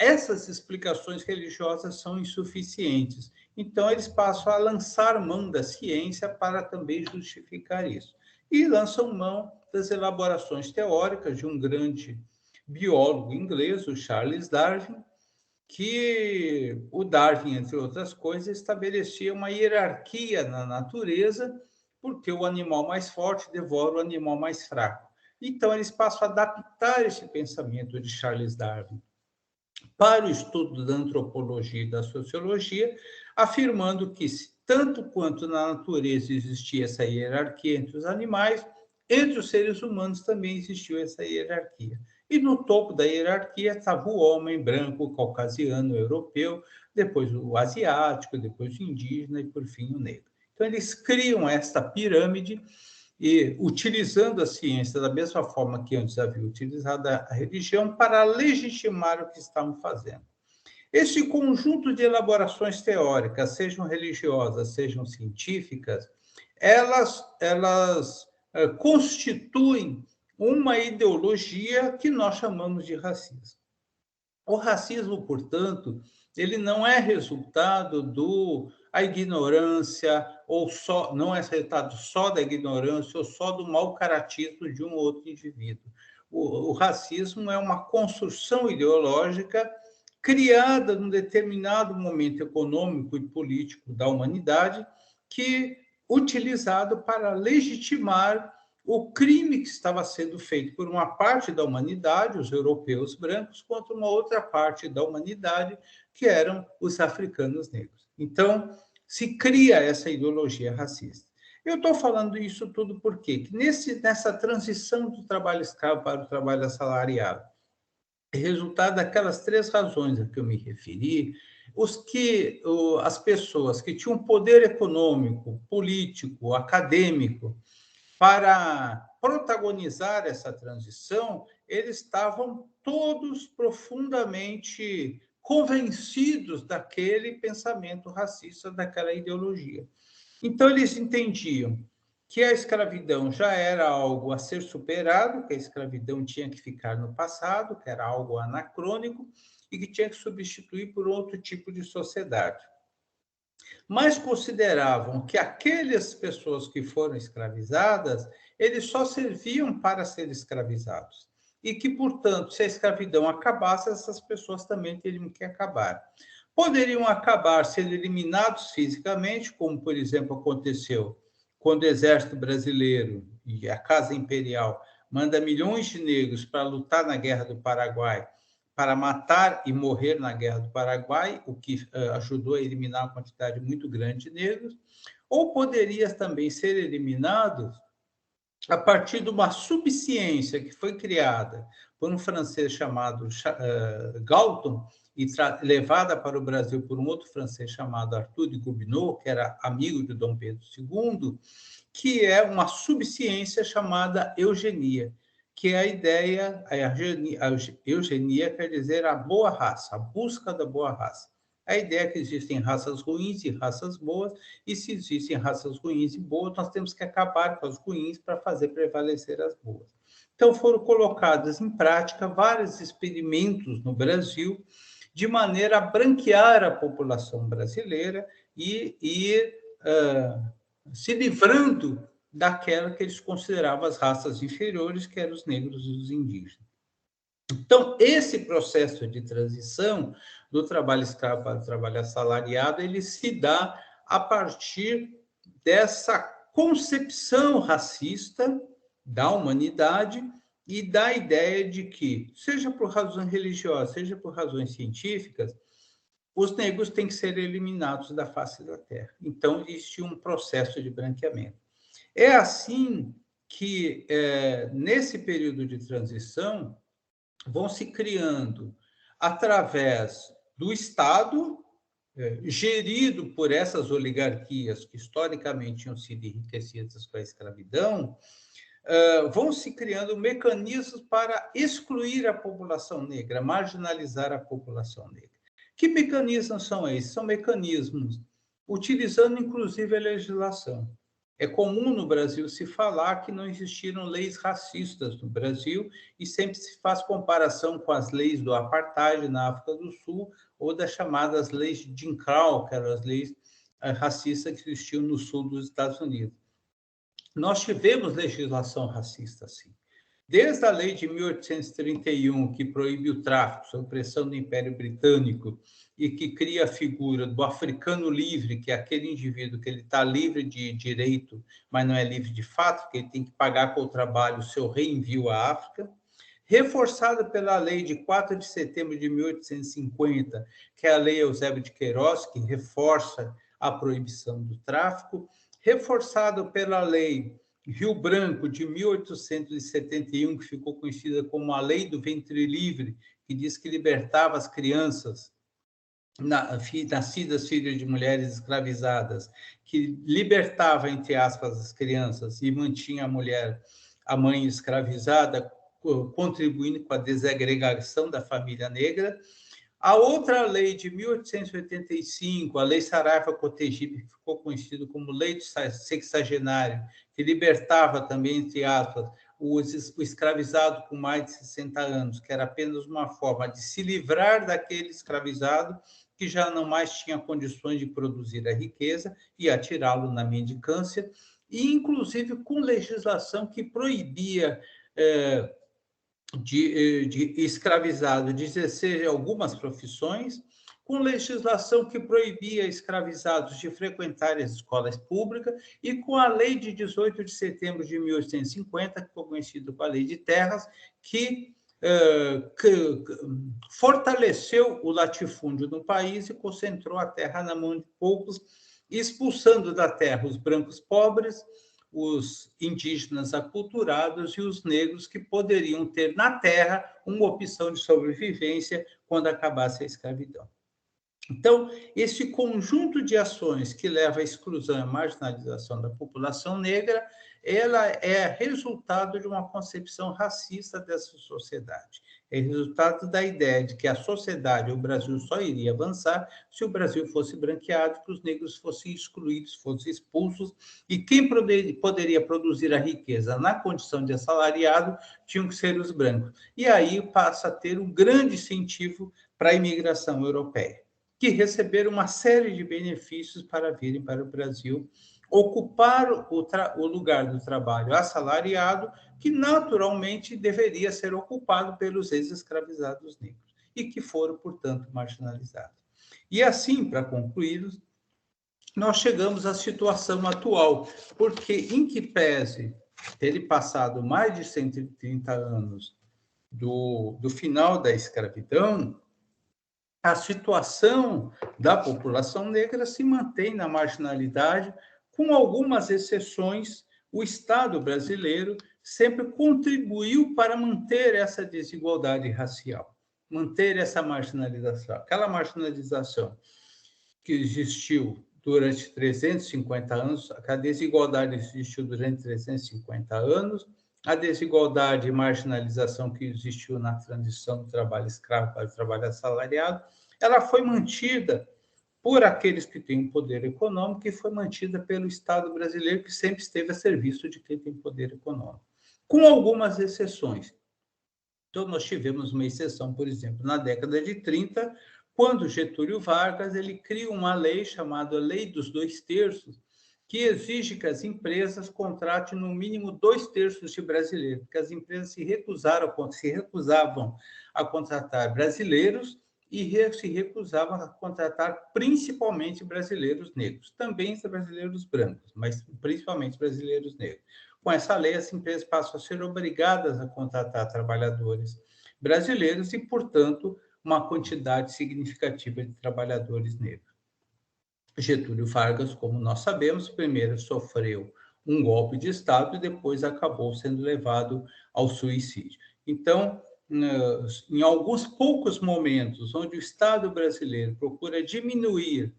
essas explicações religiosas são insuficientes. Então, eles passam a lançar mão da ciência para também justificar isso. E lançam mão das elaborações teóricas de um grande biólogo inglês, o Charles Darwin, que o Darwin, entre outras coisas, estabelecia uma hierarquia na natureza, porque o animal mais forte devora o animal mais fraco. Então, eles passam a adaptar esse pensamento de Charles Darwin para o estudo da antropologia e da sociologia, afirmando que, tanto quanto na natureza existia essa hierarquia entre os animais, entre os seres humanos também existiu essa hierarquia. E no topo da hierarquia estava o homem branco, o caucasiano, o europeu, depois o asiático, depois o indígena e, por fim, o negro. Então, eles criam esta pirâmide e, utilizando a ciência da mesma forma que antes havia utilizado a religião, para legitimar o que estavam fazendo. Esse conjunto de elaborações teóricas, sejam religiosas, sejam científicas, elas constituem uma ideologia que nós chamamos de racismo. O racismo, portanto, ele não é resultado da ignorância, ou só, não é resultado só da ignorância ou só do mau caratismo de um ou outro indivíduo. O racismo é uma construção ideológica criada num determinado momento econômico e político da humanidade, que utilizado para legitimar o crime que estava sendo feito por uma parte da humanidade, os europeus brancos, contra uma outra parte da humanidade, que eram os africanos negros. Então, se cria essa ideologia racista. Eu estou falando isso tudo porque nessa transição do trabalho escravo para o trabalho assalariado, resultado daquelas 3 razões a que eu me referi, as pessoas que tinham poder econômico, político, acadêmico, para protagonizar essa transição, eles estavam todos profundamente convencidos daquele pensamento racista, daquela ideologia. Então, eles entendiam que a escravidão já era algo a ser superado, que a escravidão tinha que ficar no passado, que era algo anacrônico e que tinha que substituir por outro tipo de sociedade. Mas consideravam que aquelas pessoas que foram escravizadas, eles só serviam para ser escravizados. E que, portanto, se a escravidão acabasse, essas pessoas também teriam que acabar. Poderiam acabar sendo eliminados fisicamente, como, por exemplo, aconteceu quando o Exército Brasileiro e a Casa Imperial manda milhões de negros para lutar na Guerra do Paraguai, para matar e morrer na Guerra do Paraguai, o que ajudou a eliminar uma quantidade muito grande de negros, ou poderia também ser eliminado a partir de uma subciência que foi criada por um francês chamado Galton e levada para o Brasil por um outro francês chamado Arthur de Gobineau, que era amigo de Dom Pedro II, que é uma subciência chamada eugenia, que é a ideia, a eugenia quer dizer a boa raça, a busca da boa raça. A ideia é que existem raças ruins e raças boas, e se existem raças ruins e boas, nós temos que acabar com as ruins para fazer prevalecer as boas. Então, foram colocados em prática vários experimentos no Brasil, de maneira a branquear a população brasileira e se livrando daquela que eles consideravam as raças inferiores, que eram os negros e os indígenas. Então, esse processo de transição do trabalho escravo para o trabalho assalariado, ele se dá a partir dessa concepção racista da humanidade e da ideia de que, seja por razões religiosas, seja por razões científicas, os negros têm que ser eliminados da face da Terra. Então, existe um processo de branqueamento. É assim que, nesse período de transição, vão se criando, através do Estado, gerido por essas oligarquias que historicamente tinham sido enriquecidas com a escravidão, vão se criando mecanismos para excluir a população negra, marginalizar a população negra. Que mecanismos são esses? São mecanismos utilizando, inclusive, a legislação. É comum no Brasil se falar que não existiram leis racistas no Brasil e sempre se faz comparação com as leis do apartheid na África do Sul ou das chamadas leis de Jim Crow, que eram as leis racistas que existiam no sul dos Estados Unidos. Nós tivemos legislação racista, sim. Desde a lei de 1831, que proíbe o tráfico sob pressão do Império Britânico e que cria a figura do africano livre, que é aquele indivíduo que ele está livre de direito, mas não é livre de fato, que ele tem que pagar com o trabalho o seu reenvio à África, reforçada pela lei de 4 de setembro de 1850, que é a lei Eusébio de Queiroz, que reforça a proibição do tráfico, reforçado pela lei Rio Branco, de 1871, que ficou conhecida como a Lei do Ventre Livre, que diz que libertava as crianças nascidas filhas de mulheres escravizadas, que libertava, entre aspas, as crianças e mantinha a mulher, a mãe escravizada, contribuindo com a desagregação da família negra. A outra lei de 1885, a Lei Saraiva-Cotegipe, que ficou conhecida como Lei do Sexagenário, que libertava também, entre aspas, o escravizado com mais de 60 anos, que era apenas uma forma de se livrar daquele escravizado que já não mais tinha condições de produzir a riqueza e atirá-lo na mendicância, e inclusive com legislação que proibia de escravizado de exercer algumas profissões, com legislação que proibia escravizados de frequentar as escolas públicas e com a lei de 18 de setembro de 1850, que foi conhecida como a Lei de Terras, que fortaleceu o latifúndio no país e concentrou a terra na mão de poucos, expulsando da terra os brancos pobres, os indígenas aculturados e os negros que poderiam ter na terra uma opção de sobrevivência quando acabasse a escravidão. Então, esse conjunto de ações que leva à exclusão e à marginalização da população negra, ela é resultado de uma concepção racista dessa sociedade. É resultado da ideia de que a sociedade, o Brasil, só iria avançar se o Brasil fosse branqueado, que os negros fossem excluídos, fossem expulsos, e quem poderia produzir a riqueza na condição de assalariado tinham que ser os brancos. E aí passa a ter um grande incentivo para a imigração europeia, que receberam uma série de benefícios para virem para o Brasil, ocupar o lugar do trabalho assalariado, que naturalmente deveria ser ocupado pelos ex-escravizados negros, e que foram, portanto, marginalizados. E assim, para concluir, nós chegamos à situação atual, porque, em que pese ter passado mais de 130 anos do final da escravidão, a situação da população negra se mantém na marginalidade, com algumas exceções. O Estado brasileiro sempre contribuiu para manter essa desigualdade racial, manter essa marginalização. Aquela marginalização que existiu durante 350 anos, a desigualdade existiu durante 350 anos, a desigualdade e marginalização que existiu na transição do trabalho escravo para o trabalho assalariado, ela foi mantida por aqueles que têm um poder econômico e foi mantida pelo Estado brasileiro, que sempre esteve a serviço de quem tem poder econômico, com algumas exceções. Então, nós tivemos uma exceção, por exemplo, na década de 30, quando Getúlio Vargas ele cria uma lei chamada Lei dos 2/3, que exige que as empresas contratem no mínimo 2/3 de brasileiros, porque as empresas se recusavam a contratar brasileiros e se recusavam a contratar principalmente brasileiros negros, também brasileiros brancos, mas principalmente brasileiros negros. com essa lei, as empresas passam a ser obrigadas a contratar trabalhadores brasileiros e, portanto, uma quantidade significativa de trabalhadores negros. Getúlio Vargas, como nós sabemos, primeiro sofreu um golpe de Estado e depois acabou sendo levado ao suicídio. Então, em alguns poucos momentos onde o Estado brasileiro procura diminuir,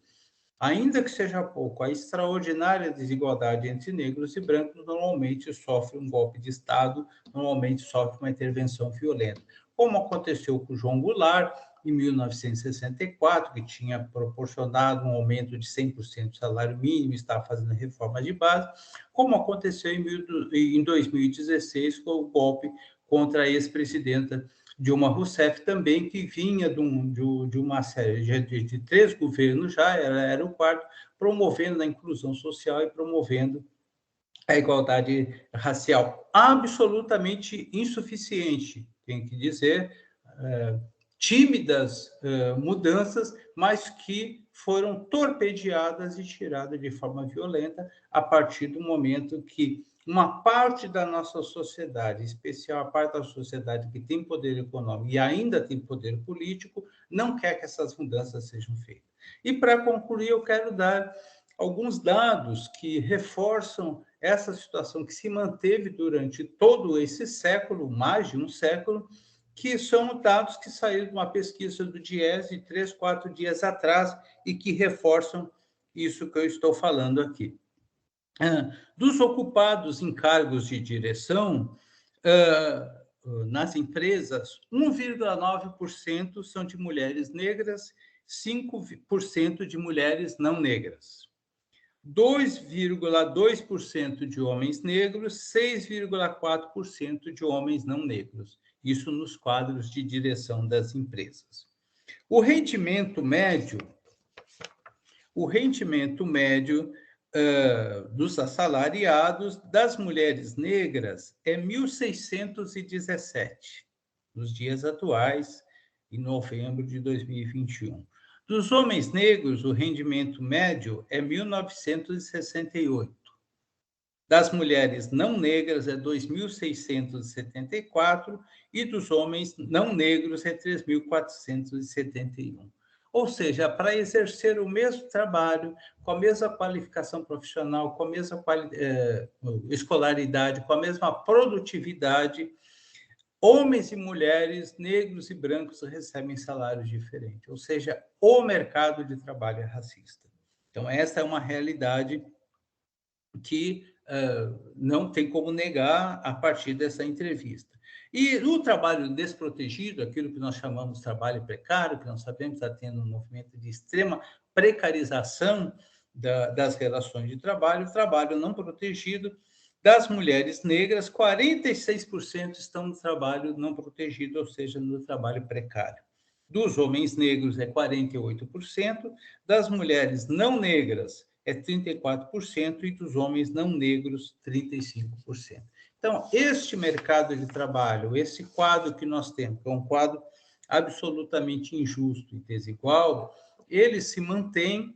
ainda que seja pouco, a extraordinária desigualdade entre negros e brancos, normalmente sofre um golpe de Estado, normalmente sofre uma intervenção violenta, como aconteceu com João Goulart, em 1964, que tinha proporcionado um aumento de 100% do salário mínimo, estava fazendo reforma de base, como aconteceu em 2016 com o golpe contra a ex-presidenta Dilma Rousseff, também, que vinha de uma série de 3 governos já, ela era o quarto, promovendo a inclusão social e promovendo a igualdade racial. Absolutamente insuficiente, tem que dizer, tímidas mudanças, mas que foram torpedeadas e tiradas de forma violenta a partir do momento que uma parte da nossa sociedade, em especial a parte da sociedade que tem poder econômico e ainda tem poder político, não quer que essas mudanças sejam feitas. E, para concluir, eu quero dar alguns dados que reforçam essa situação que se manteve durante todo esse século, mais de um século, que são dados que saíram de uma pesquisa do DIEESE de 3, 4 dias atrás e que reforçam isso que eu estou falando aqui. Dos ocupados em cargos de direção, nas empresas, 1,9% são de mulheres negras, 5% de mulheres não negras. 2,2% de homens negros, 6,4% de homens não negros. Isso nos quadros de direção das empresas. O rendimento médio dos assalariados das mulheres negras é 1.617, nos dias atuais, em novembro de 2021. Dos homens negros, o rendimento médio é 1.968. Das mulheres não negras é 2.674 e dos homens não negros é 3.471. Ou seja, para exercer o mesmo trabalho, com a mesma qualificação profissional, com a mesma escolaridade, com a mesma produtividade, homens e mulheres, negros e brancos recebem salários diferentes. Ou seja, o mercado de trabalho é racista. Então, essa é uma realidade que não tem como negar a partir dessa entrevista. E o trabalho desprotegido, aquilo que nós chamamos de trabalho precário, que nós sabemos está tendo um movimento de extrema precarização das relações de trabalho, o trabalho não protegido das mulheres negras, 46% estão no trabalho não protegido, ou seja, no trabalho precário. Dos homens negros é 48%, das mulheres não negras é 34% e dos homens não negros, 35%. Então, este mercado de trabalho, esse quadro que nós temos, que é um quadro absolutamente injusto e desigual, ele se mantém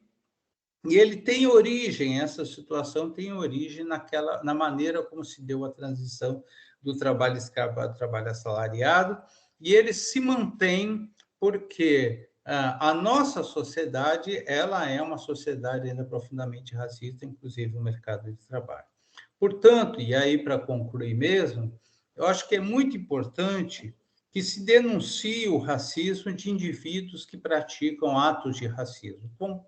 e ele tem origem, essa situação tem origem na maneira como se deu a transição do trabalho escravo ao trabalho assalariado, e ele se mantém porque a nossa sociedade, ela é uma sociedade ainda profundamente racista, inclusive o mercado de trabalho. Portanto, e aí para concluir mesmo, eu acho que é muito importante que se denuncie o racismo de indivíduos que praticam atos de racismo. Bom,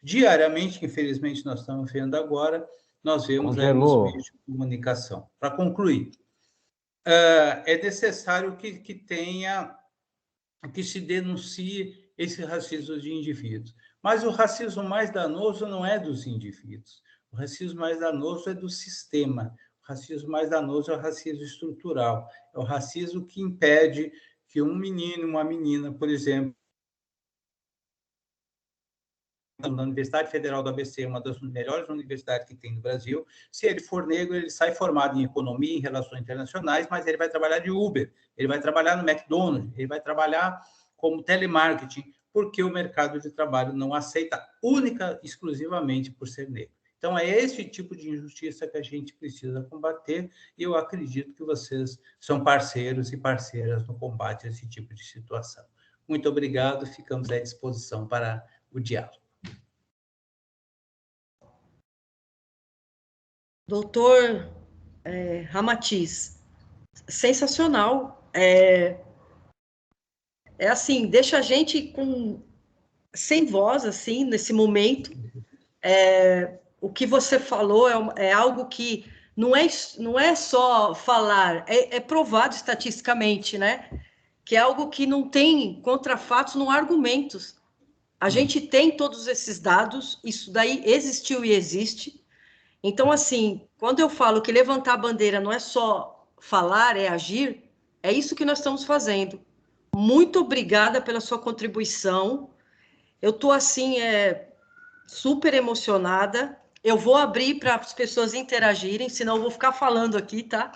diariamente, infelizmente, nós estamos vendo agora, nós vemos aí nos meios de comunicação. Para concluir, é necessário que se denuncie esse racismo de indivíduos. Mas o racismo mais danoso não é dos indivíduos. O racismo mais danoso é do sistema. O racismo mais danoso é o racismo estrutural. É o racismo que impede que um menino, uma menina, por exemplo, na Universidade Federal do ABC, uma das melhores universidades que tem no Brasil, se ele for negro, ele sai formado em economia, em relações internacionais, mas ele vai trabalhar de Uber, ele vai trabalhar no McDonald's, ele vai trabalhar como telemarketing, porque o mercado de trabalho não aceita única, exclusivamente por ser negro. Então, é esse tipo de injustiça que a gente precisa combater, e eu acredito que vocês são parceiros e parceiras no combate a esse tipo de situação. Muito obrigado, ficamos à disposição para o diálogo. Doutor Ramatiz, sensacional. Assim, deixa a gente sem voz, assim, nesse momento. O que você falou é algo que não é só falar, é provado estatisticamente, né? Que é algo que não tem contrafatos, não há argumentos. A gente tem todos esses dados, isso daí existiu e existe. Então, assim, quando eu falo que levantar a bandeira não é só falar, é agir, é isso que nós estamos fazendo. Muito obrigada pela sua contribuição. Eu estou, assim, super emocionada. Eu vou abrir para as pessoas interagirem, senão eu vou ficar falando aqui, tá?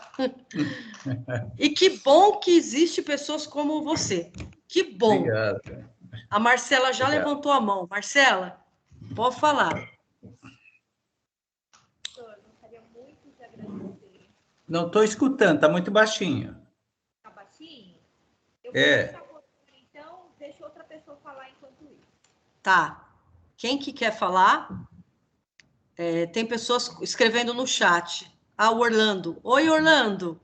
E que bom que existe pessoas como você. Que bom. Obrigado. A Marcela já Obrigado. levantou a mão. Marcela, pode falar. Gostaria muito de agradecer. Não estou escutando, está muito baixinho. Está baixinho? Eu vou deixar então, deixa outra pessoa falar enquanto isso. Tá. Quem que quer falar? Tem pessoas escrevendo no chat. O Orlando. Oi, Orlando.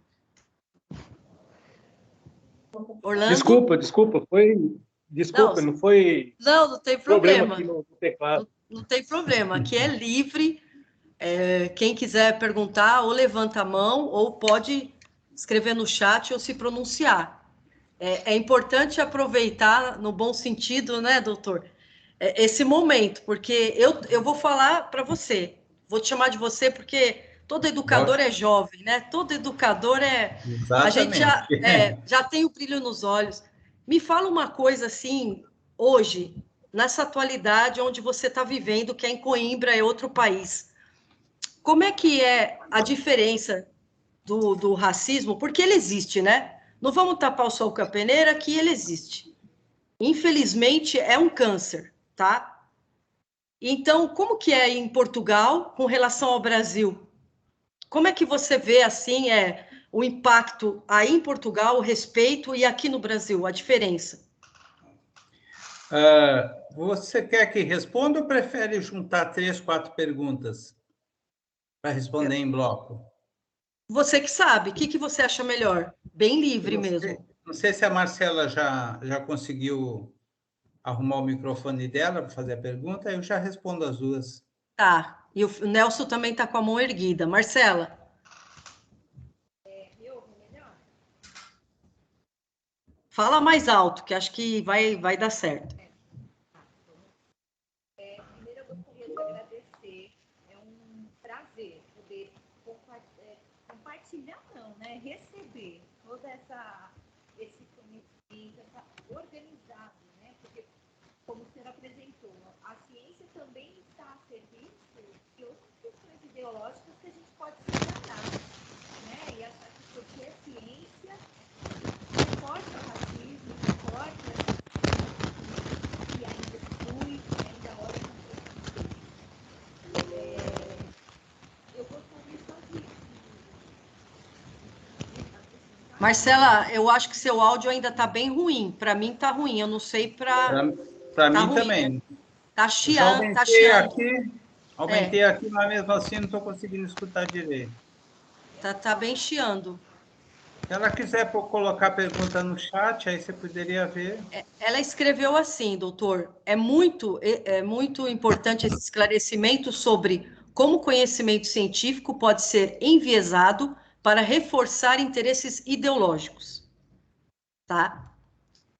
Orlando? Desculpa, não foi Não tem problema. aqui no teclado. Não tem problema, aqui é livre. Quem quiser perguntar, ou levanta a mão, ou pode escrever no chat ou se pronunciar. É importante aproveitar, no bom sentido, né, doutor? Esse momento, porque eu vou falar para você, vou te chamar de você, porque todo educador é jovem, né? Todo educador Exatamente. A gente já tem o brilho nos olhos. Me fala uma coisa assim, hoje, nessa atualidade onde você está vivendo, que é em Coimbra, é outro país. Como é que é a diferença do racismo? Porque ele existe, né? Não vamos tapar o sol com a peneira, que ele existe. Infelizmente, é um câncer, tá? Então, como que é em Portugal com relação ao Brasil? Como é que você vê, assim, o impacto aí em Portugal, o respeito, e aqui no Brasil, a diferença? Você quer que responda ou prefere juntar 3, 4 perguntas para responder em bloco? Você que sabe, o que você acha melhor? Bem livre mesmo. Não sei se a Marcela já conseguiu arrumar o microfone dela para fazer a pergunta, eu já respondo as duas. Tá, e o Nelson também está com a mão erguida. Marcela. Me ouve melhor? Fala mais alto, que acho que vai dar certo. Primeiro, eu gostaria de agradecer. É um prazer poder compartilhar, não, né? Receber todo esse conhecimento, organizado, né? Porque, como o senhor apresentou, a ciência também está a serviço de outras questões ideológicas que a gente pode se enganar, né? E achar que porque é ciência, suporta o racismo, suporta e ainda exclui, e ainda olha com preconceito. Eu gostaria só de Marcela, eu acho que seu áudio ainda está bem ruim. Para mim está ruim, eu não sei para mim ruim, também. Né? Tá chiando, tá chiando. Aumentei aqui, mas mesmo assim não estou conseguindo escutar direito. Tá bem chiando. Se ela quiser colocar a pergunta no chat, aí você poderia ver. Ela escreveu assim, doutor, é muito importante esse esclarecimento sobre como o conhecimento científico pode ser enviesado para reforçar interesses ideológicos. Tá?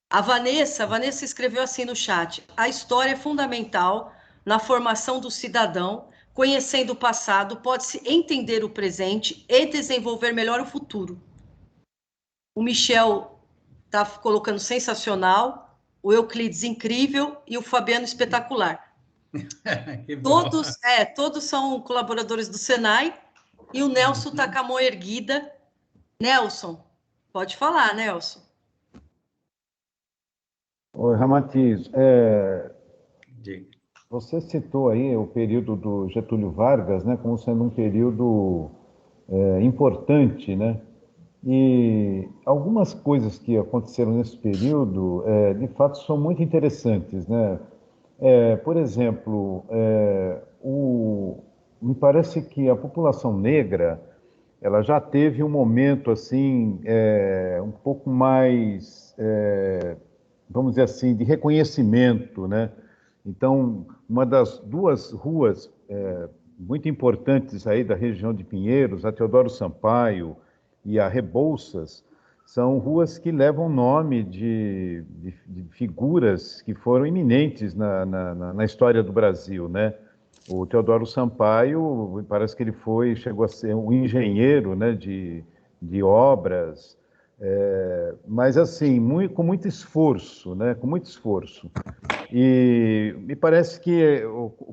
A Vanessa escreveu assim no chat: a história é fundamental na formação do cidadão. Conhecendo o passado, pode-se entender o presente e desenvolver melhor o futuro. O Michel está colocando sensacional, o Euclides incrível e o Fabiano espetacular. Todos são colaboradores do Senai, e o Nelson está com a mão erguida. Nelson, pode falar, Nelson. Oi, Ramatiz. Você citou aí o período do Getúlio Vargas, né, como sendo um período importante, né? E algumas coisas que aconteceram nesse período, de fato, são muito interessantes, né? Por exemplo, me parece que a população negra, ela já teve um momento assim, um pouco mais, vamos dizer assim, de reconhecimento, né? Então, uma das duas ruas muito importantes aí da região de Pinheiros, a Teodoro Sampaio e a Rebouças, são ruas que levam nome de figuras que foram eminentes na história do Brasil, né? O Teodoro Sampaio, parece que ele chegou a ser um engenheiro, né, de obras, mas assim, com muito esforço, né, com muito esforço. E me parece que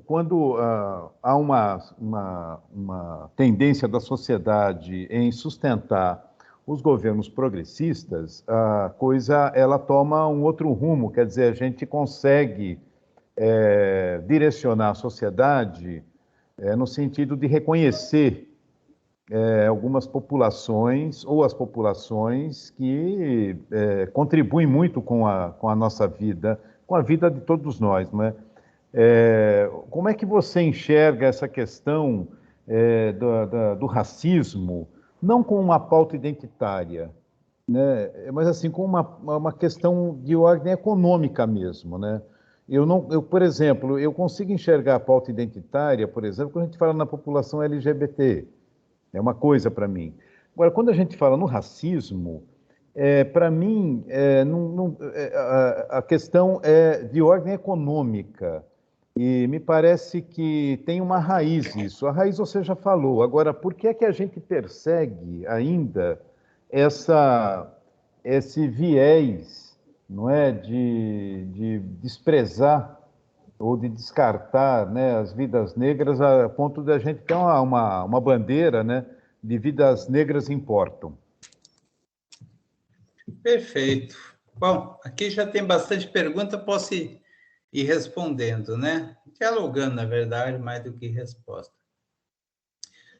quando há uma tendência da sociedade em sustentar os governos progressistas, a coisa ela toma um outro rumo, quer dizer, a gente consegue direcionar a sociedade no sentido de reconhecer algumas populações ou as populações que contribuem muito com a nossa vida, com a vida de todos nós, não é? Como é que você enxerga essa questão do racismo, não com uma pauta identitária, né, mas assim com uma questão de ordem econômica mesmo, né? Por exemplo, eu consigo enxergar a pauta identitária, por exemplo, quando a gente fala na população LGBT. É uma coisa para mim. Agora, quando a gente fala no racismo, para mim, a questão é de ordem econômica. E me parece que tem uma raiz isso. A raiz você já falou. Agora, por que é que a gente persegue ainda esse viés, não é, de desprezar ou de descartar, né, as vidas negras a ponto de a gente ter uma bandeira, né, de vidas negras importam? Perfeito. Bom, aqui já tem bastante pergunta, posso ir respondendo, né? Dialogando, na verdade, mais do que resposta.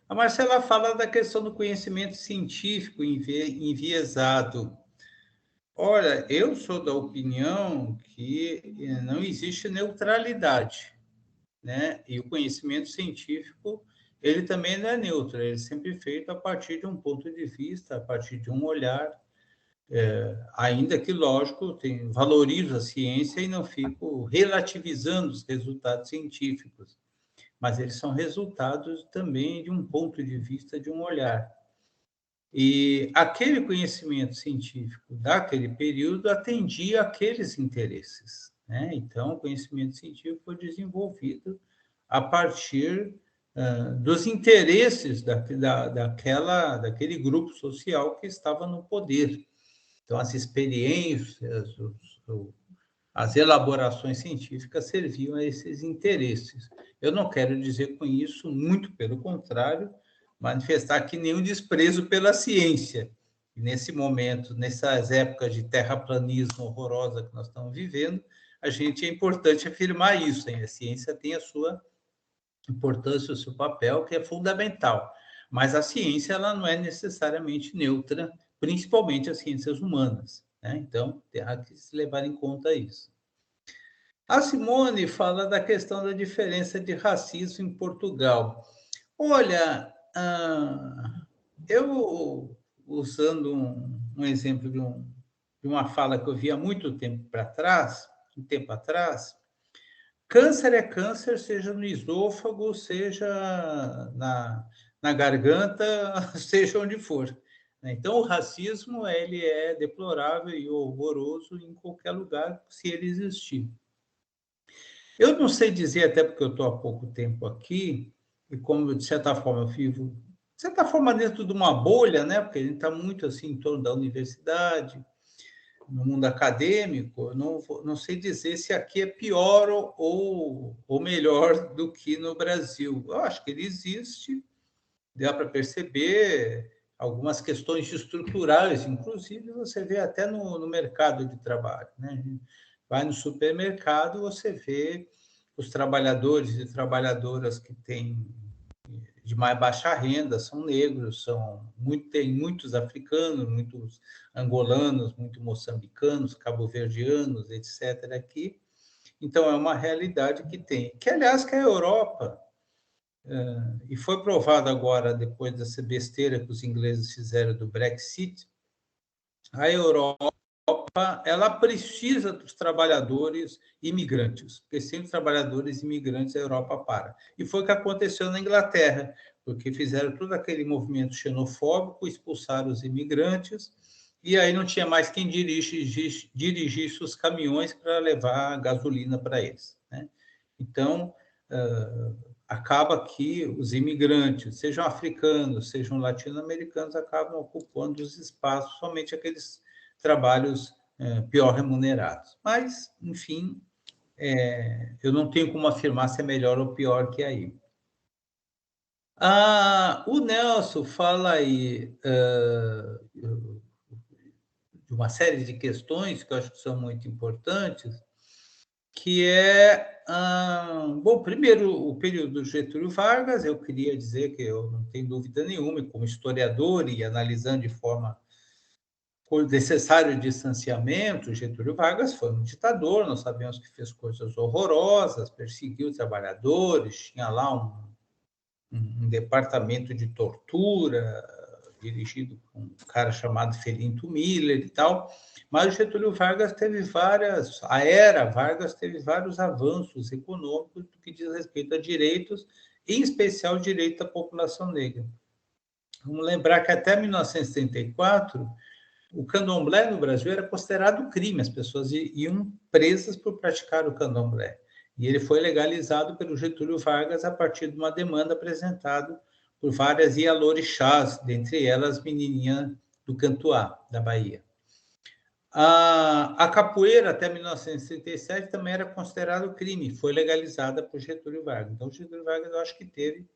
A Marcela fala da questão do conhecimento científico enviesado. Olha, eu sou da opinião que não existe neutralidade, né? E o conhecimento científico, ele também não é neutro, ele é sempre feito a partir de um ponto de vista, a partir de um olhar, ainda que, lógico, valorizo a ciência e não fico relativizando os resultados científicos, mas eles são resultados também de um ponto de vista, de um olhar. E aquele conhecimento científico daquele período atendia aqueles interesses, né? Então, o conhecimento científico foi desenvolvido a partir dos interesses daquele grupo social que estava no poder. Então, as experiências, as elaborações científicas serviam a esses interesses. Eu não quero dizer com isso, muito pelo contrário, manifestar aqui nenhum desprezo pela ciência. Nesse momento, nessas épocas de terraplanismo horrorosa que nós estamos vivendo, é importante afirmar isso, hein? A ciência tem a sua importância, o seu papel, que é fundamental. Mas a ciência ela não é necessariamente neutra, principalmente as ciências humanas, né? Então, tem que se levar em conta isso. A Simone fala da questão da diferença de racismo em Portugal. Olha, eu, usando um exemplo de uma fala que eu vi há muito tempo atrás, câncer é câncer, seja no esôfago, seja na garganta, seja onde for. Então, o racismo ele é deplorável e horroroso em qualquer lugar, se ele existir. Eu não sei dizer, até porque eu estou há pouco tempo aqui, e como, de certa forma, eu vivo, de certa forma, dentro de uma bolha, né? Porque a gente está muito assim em torno da universidade, no mundo acadêmico, eu não sei dizer se aqui é pior ou melhor do que no Brasil. Eu acho que ele existe, dá para perceber algumas questões estruturais, inclusive você vê até no mercado de trabalho, né? Vai no supermercado, você vê os trabalhadores e trabalhadoras que têm de mais baixa renda são negros, tem muitos africanos, muitos angolanos, muitos moçambicanos, cabo-verdianos, etc. aqui. Então, é uma realidade que tem. Que, aliás, que a Europa, e foi provado agora, depois dessa besteira que os ingleses fizeram do Brexit, a Europa ela precisa dos trabalhadores imigrantes, porque sem os trabalhadores imigrantes a Europa para. E foi o que aconteceu na Inglaterra, porque fizeram todo aquele movimento xenofóbico, expulsaram os imigrantes, e aí não tinha mais quem dirigisse os caminhões para levar gasolina para eles, né? Então, acaba que os imigrantes, sejam africanos, sejam latino-americanos, acabam ocupando os espaços, somente aqueles trabalhos pior remunerados. Mas, enfim, eu não tenho como afirmar se é melhor ou pior que aí. O Nelson fala aí de uma série de questões que eu acho que são muito importantes, que é, bom, primeiro, o período do Getúlio Vargas. Eu queria dizer que eu não tenho dúvida nenhuma, como historiador e analisando de forma por necessário distanciamento, Getúlio Vargas foi um ditador, nós sabemos que fez coisas horrorosas, perseguiu trabalhadores, tinha lá um departamento de tortura, dirigido por um cara chamado Felinto Miller e tal, mas o Getúlio Vargas a era Vargas teve vários avanços econômicos do que diz respeito a direitos, em especial o direito da população negra. Vamos lembrar que até 1934, o candomblé no Brasil era considerado crime, as pessoas iam presas por praticar o candomblé. E ele foi legalizado pelo Getúlio Vargas a partir de uma demanda apresentada por várias ialorixás, dentre elas menininha do Cantuá, da Bahia. A capoeira, até 1937, também era considerado crime, foi legalizada por Getúlio Vargas. Então, o Getúlio Vargas, eu acho que teve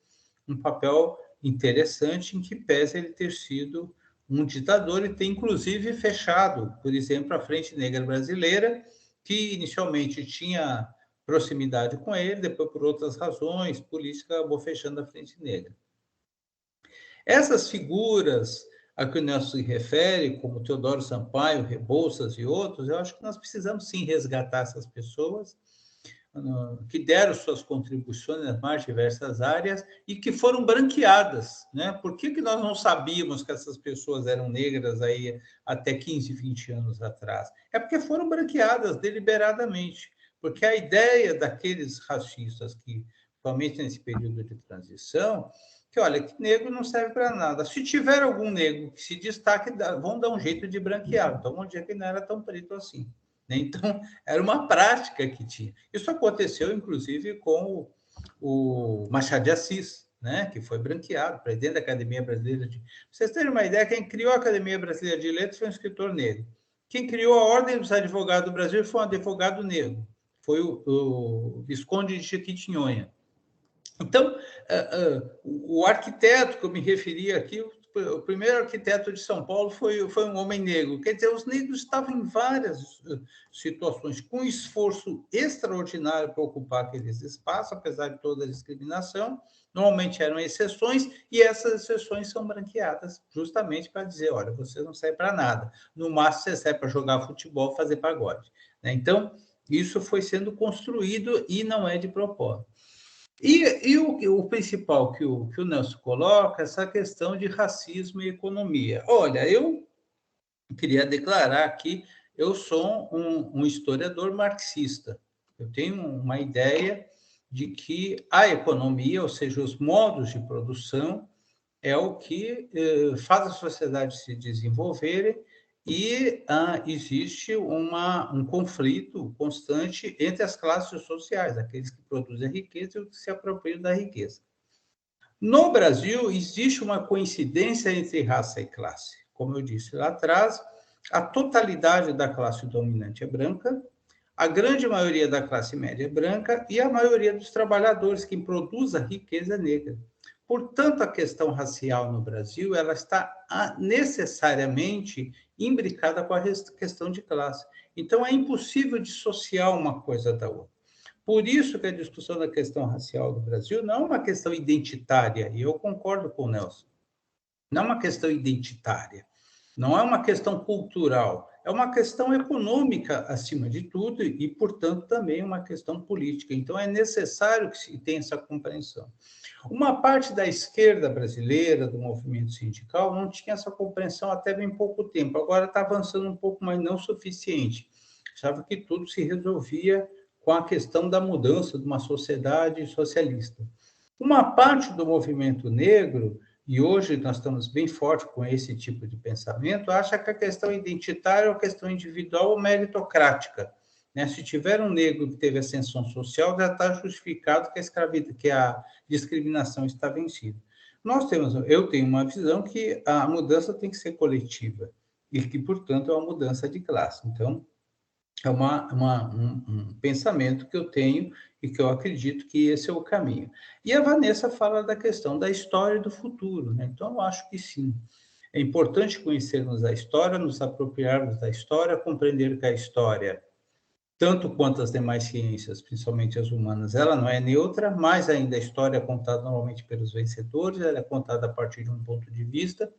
um papel interessante, em que pese ele ter sido um ditador e ter, inclusive, fechado, por exemplo, a Frente Negra Brasileira, que inicialmente tinha proximidade com ele, depois, por outras razões políticas, acabou fechando a Frente Negra. Essas figuras a que o Nelson se refere, como Teodoro Sampaio, Rebouças e outros, eu acho que nós precisamos, sim, resgatar essas pessoas que deram suas contribuições nas mais diversas áreas e que foram branqueadas, né? Por que nós não sabíamos que essas pessoas eram negras aí até 15, 20 anos atrás? É porque foram branqueadas deliberadamente, porque a ideia daqueles racistas que, principalmente nesse período de transição, que, olha, que negro não serve para nada. Se tiver algum negro que se destaque, vão dar um jeito de branquear. Então, vamos dizer que não era tão preto assim. Então, era uma prática que tinha. Isso aconteceu, inclusive, com o Machado de Assis, né, que foi branqueado, presidente da Academia Brasileira de... Pra vocês terem uma ideia, quem criou a Academia Brasileira de Letras foi um escritor negro. Quem criou a Ordem dos Advogados do Brasil foi um advogado negro. Foi o Visconde de Jequitinhonha. Então, o arquiteto que eu me referi aqui, o primeiro arquiteto de São Paulo foi um homem negro. Quer dizer, os negros estavam em várias situações, com esforço extraordinário para ocupar aqueles espaços, apesar de toda a discriminação. Normalmente eram exceções, e essas exceções são branqueadas justamente para dizer, olha, você não serve para nada. No máximo, você serve para jogar futebol, fazer pagode, né? Então, isso foi sendo construído e não é de propósito. E o principal que o Nelson coloca é essa questão de racismo e economia. Olha, eu queria declarar que eu sou um historiador marxista. Eu tenho uma ideia de que a economia, ou seja, os modos de produção, é o que faz a sociedade se desenvolverem, e existe um conflito constante entre as classes sociais, aqueles que produzem a riqueza e os que se apropriam da riqueza. No Brasil, existe uma coincidência entre raça e classe. Como eu disse lá atrás, a totalidade da classe dominante é branca, a grande maioria da classe média é branca e a maioria dos trabalhadores que produzem a riqueza é negra. Portanto, a questão racial no Brasil ela está necessariamente imbricada com a questão de classe. Então, é impossível dissociar uma coisa da outra. Por isso que a discussão da questão racial do Brasil não é uma questão identitária, e eu concordo com o Nelson. Não é uma questão identitária, não é uma questão cultural, é uma questão econômica, acima de tudo, e, portanto, também uma questão política. Então, é necessário que se tenha essa compreensão. Uma parte da esquerda brasileira, do movimento sindical, não tinha essa compreensão até bem pouco tempo. Agora está avançando um pouco, mas não suficiente. Achava que tudo se resolvia com a questão da mudança de uma sociedade socialista. Uma parte do movimento negro, e hoje nós estamos bem forte com esse tipo de pensamento, acha que a questão identitária é uma questão individual ou meritocrática. Né? Se tiver um negro que teve ascensão social, já está justificado que a discriminação está vencida. Eu tenho uma visão que a mudança tem que ser coletiva e que, portanto, é uma mudança de classe. Então, é um pensamento que eu tenho e que eu acredito que esse é o caminho. E a Vanessa fala da questão da história e do futuro, né? Então, eu acho que sim. É importante conhecermos a história, nos apropriarmos da história, compreender que a história, tanto quanto as demais ciências, principalmente as humanas, ela não é neutra, mas ainda a história é contada normalmente pelos vencedores, ela é contada a partir de um ponto de vista,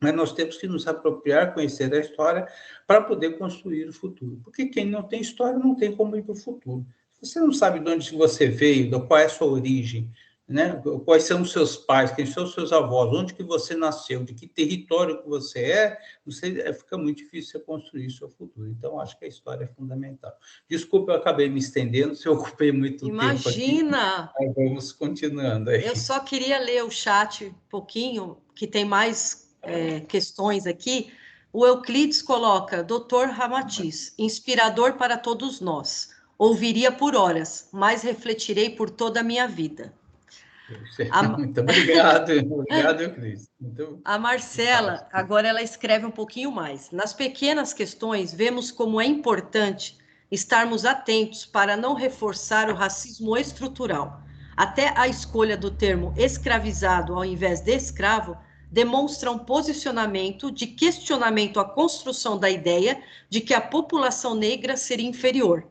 mas nós temos que nos apropriar, conhecer a história, para poder construir o futuro. Porque quem não tem história não tem como ir para o futuro. Se você não sabe de onde você veio, qual é a sua origem, né? Quais são os seus pais, quem são os seus avós, onde que você nasceu, de que território que você é, fica muito difícil você construir seu futuro. Então, acho que a história é fundamental. Desculpa, eu acabei me estendendo, se eu ocupei muito tempo aqui. Imagina! Vamos continuando aí. Eu só queria ler o chat um pouquinho, que tem mais questões aqui. O Euclides coloca, Dr. Ramatiz, inspirador para todos nós. Ouviria por horas, mas refletirei por toda a minha vida. Muito obrigado, Euclides. A Marcela, agora ela escreve um pouquinho mais. Nas pequenas questões, vemos como é importante estarmos atentos para não reforçar o racismo estrutural. Até a escolha do termo escravizado ao invés de escravo demonstra um posicionamento de questionamento à construção da ideia de que a população negra seria inferior.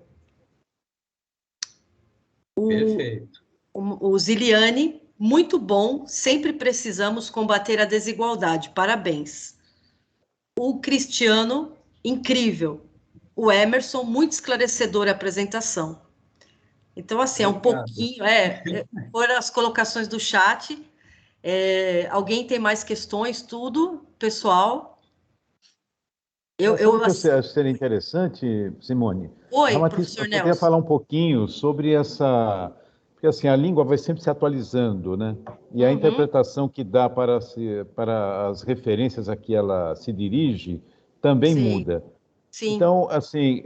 Perfeito. O Ziliane, muito bom, sempre precisamos combater a desigualdade, parabéns. O Cristiano, incrível. O Emerson, muito esclarecedora a apresentação. Então, assim, é um pouquinho, foram as colocações do chat. Alguém tem mais questões? Tudo, pessoal? Sabe o que você acha seria interessante, Simone? Oi, professor Nelson. Eu queria falar um pouquinho sobre essa... Porque, assim, a língua vai sempre se atualizando, né? E a interpretação que dá para as referências a que ela se dirige também muda. Sim. Então, assim,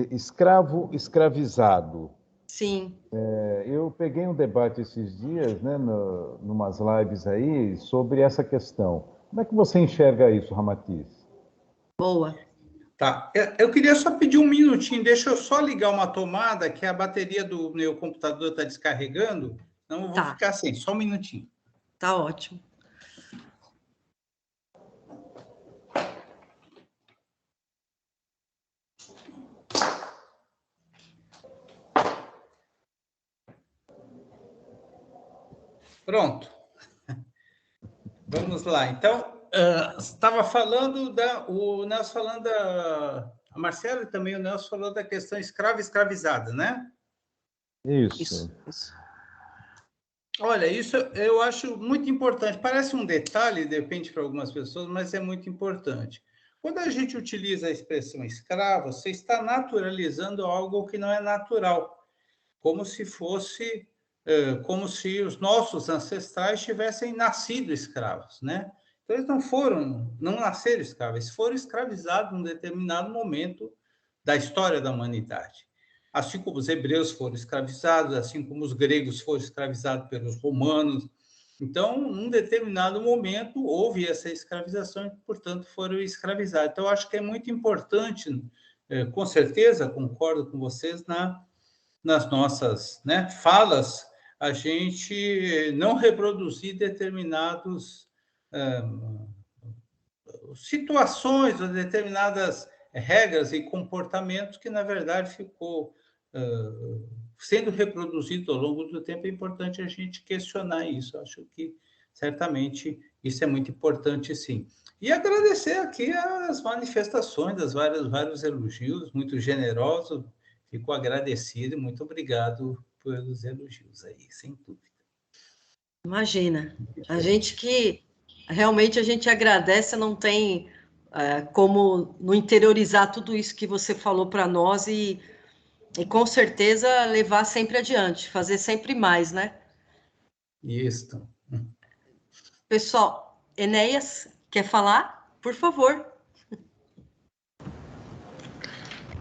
escravo, escravizado. Sim. Eu peguei um debate esses dias, né, numas lives aí, sobre essa questão. Como é que você enxerga isso, Ramatiz? Boa. Tá. Eu queria só pedir um minutinho, deixa eu só ligar uma tomada, que a bateria do meu computador está descarregando, então eu vou ficar sem, só um minutinho. Tá ótimo. Pronto. Vamos lá. Então, estava falando o Nelson falando a Marcela e também o Nelson falou da questão escrava e escravizada, né? Isso. Olha, isso eu acho muito importante. Parece um detalhe, depende para algumas pessoas, mas é muito importante. Quando a gente utiliza a expressão escravo, você está naturalizando algo que não é natural, como se fosse, como se os nossos ancestrais tivessem nascido escravos, né? Então, eles não nasceram escravos, eles foram escravizados num determinado momento da história da humanidade. Assim como os hebreus foram escravizados, assim como os gregos foram escravizados pelos romanos. Então, num determinado momento, houve essa escravização e, portanto, foram escravizados. Então, acho que é muito importante, com certeza, concordo com vocês, nas nossas falas, a gente não reproduzir determinadas situações ou determinadas regras e comportamentos que, na verdade, ficou sendo reproduzido ao longo do tempo, é importante a gente questionar isso. Acho que, certamente, isso é muito importante, sim. E agradecer aqui as manifestações, vários elogios, muito generosos. Fico agradecido, muito obrigado pelos elogios aí, sem dúvida. Imagina, a gente que realmente a gente agradece, não tem como não interiorizar tudo isso que você falou para nós e com certeza levar sempre adiante, fazer sempre mais, né? Isso. Pessoal, Enéas, quer falar? Por favor.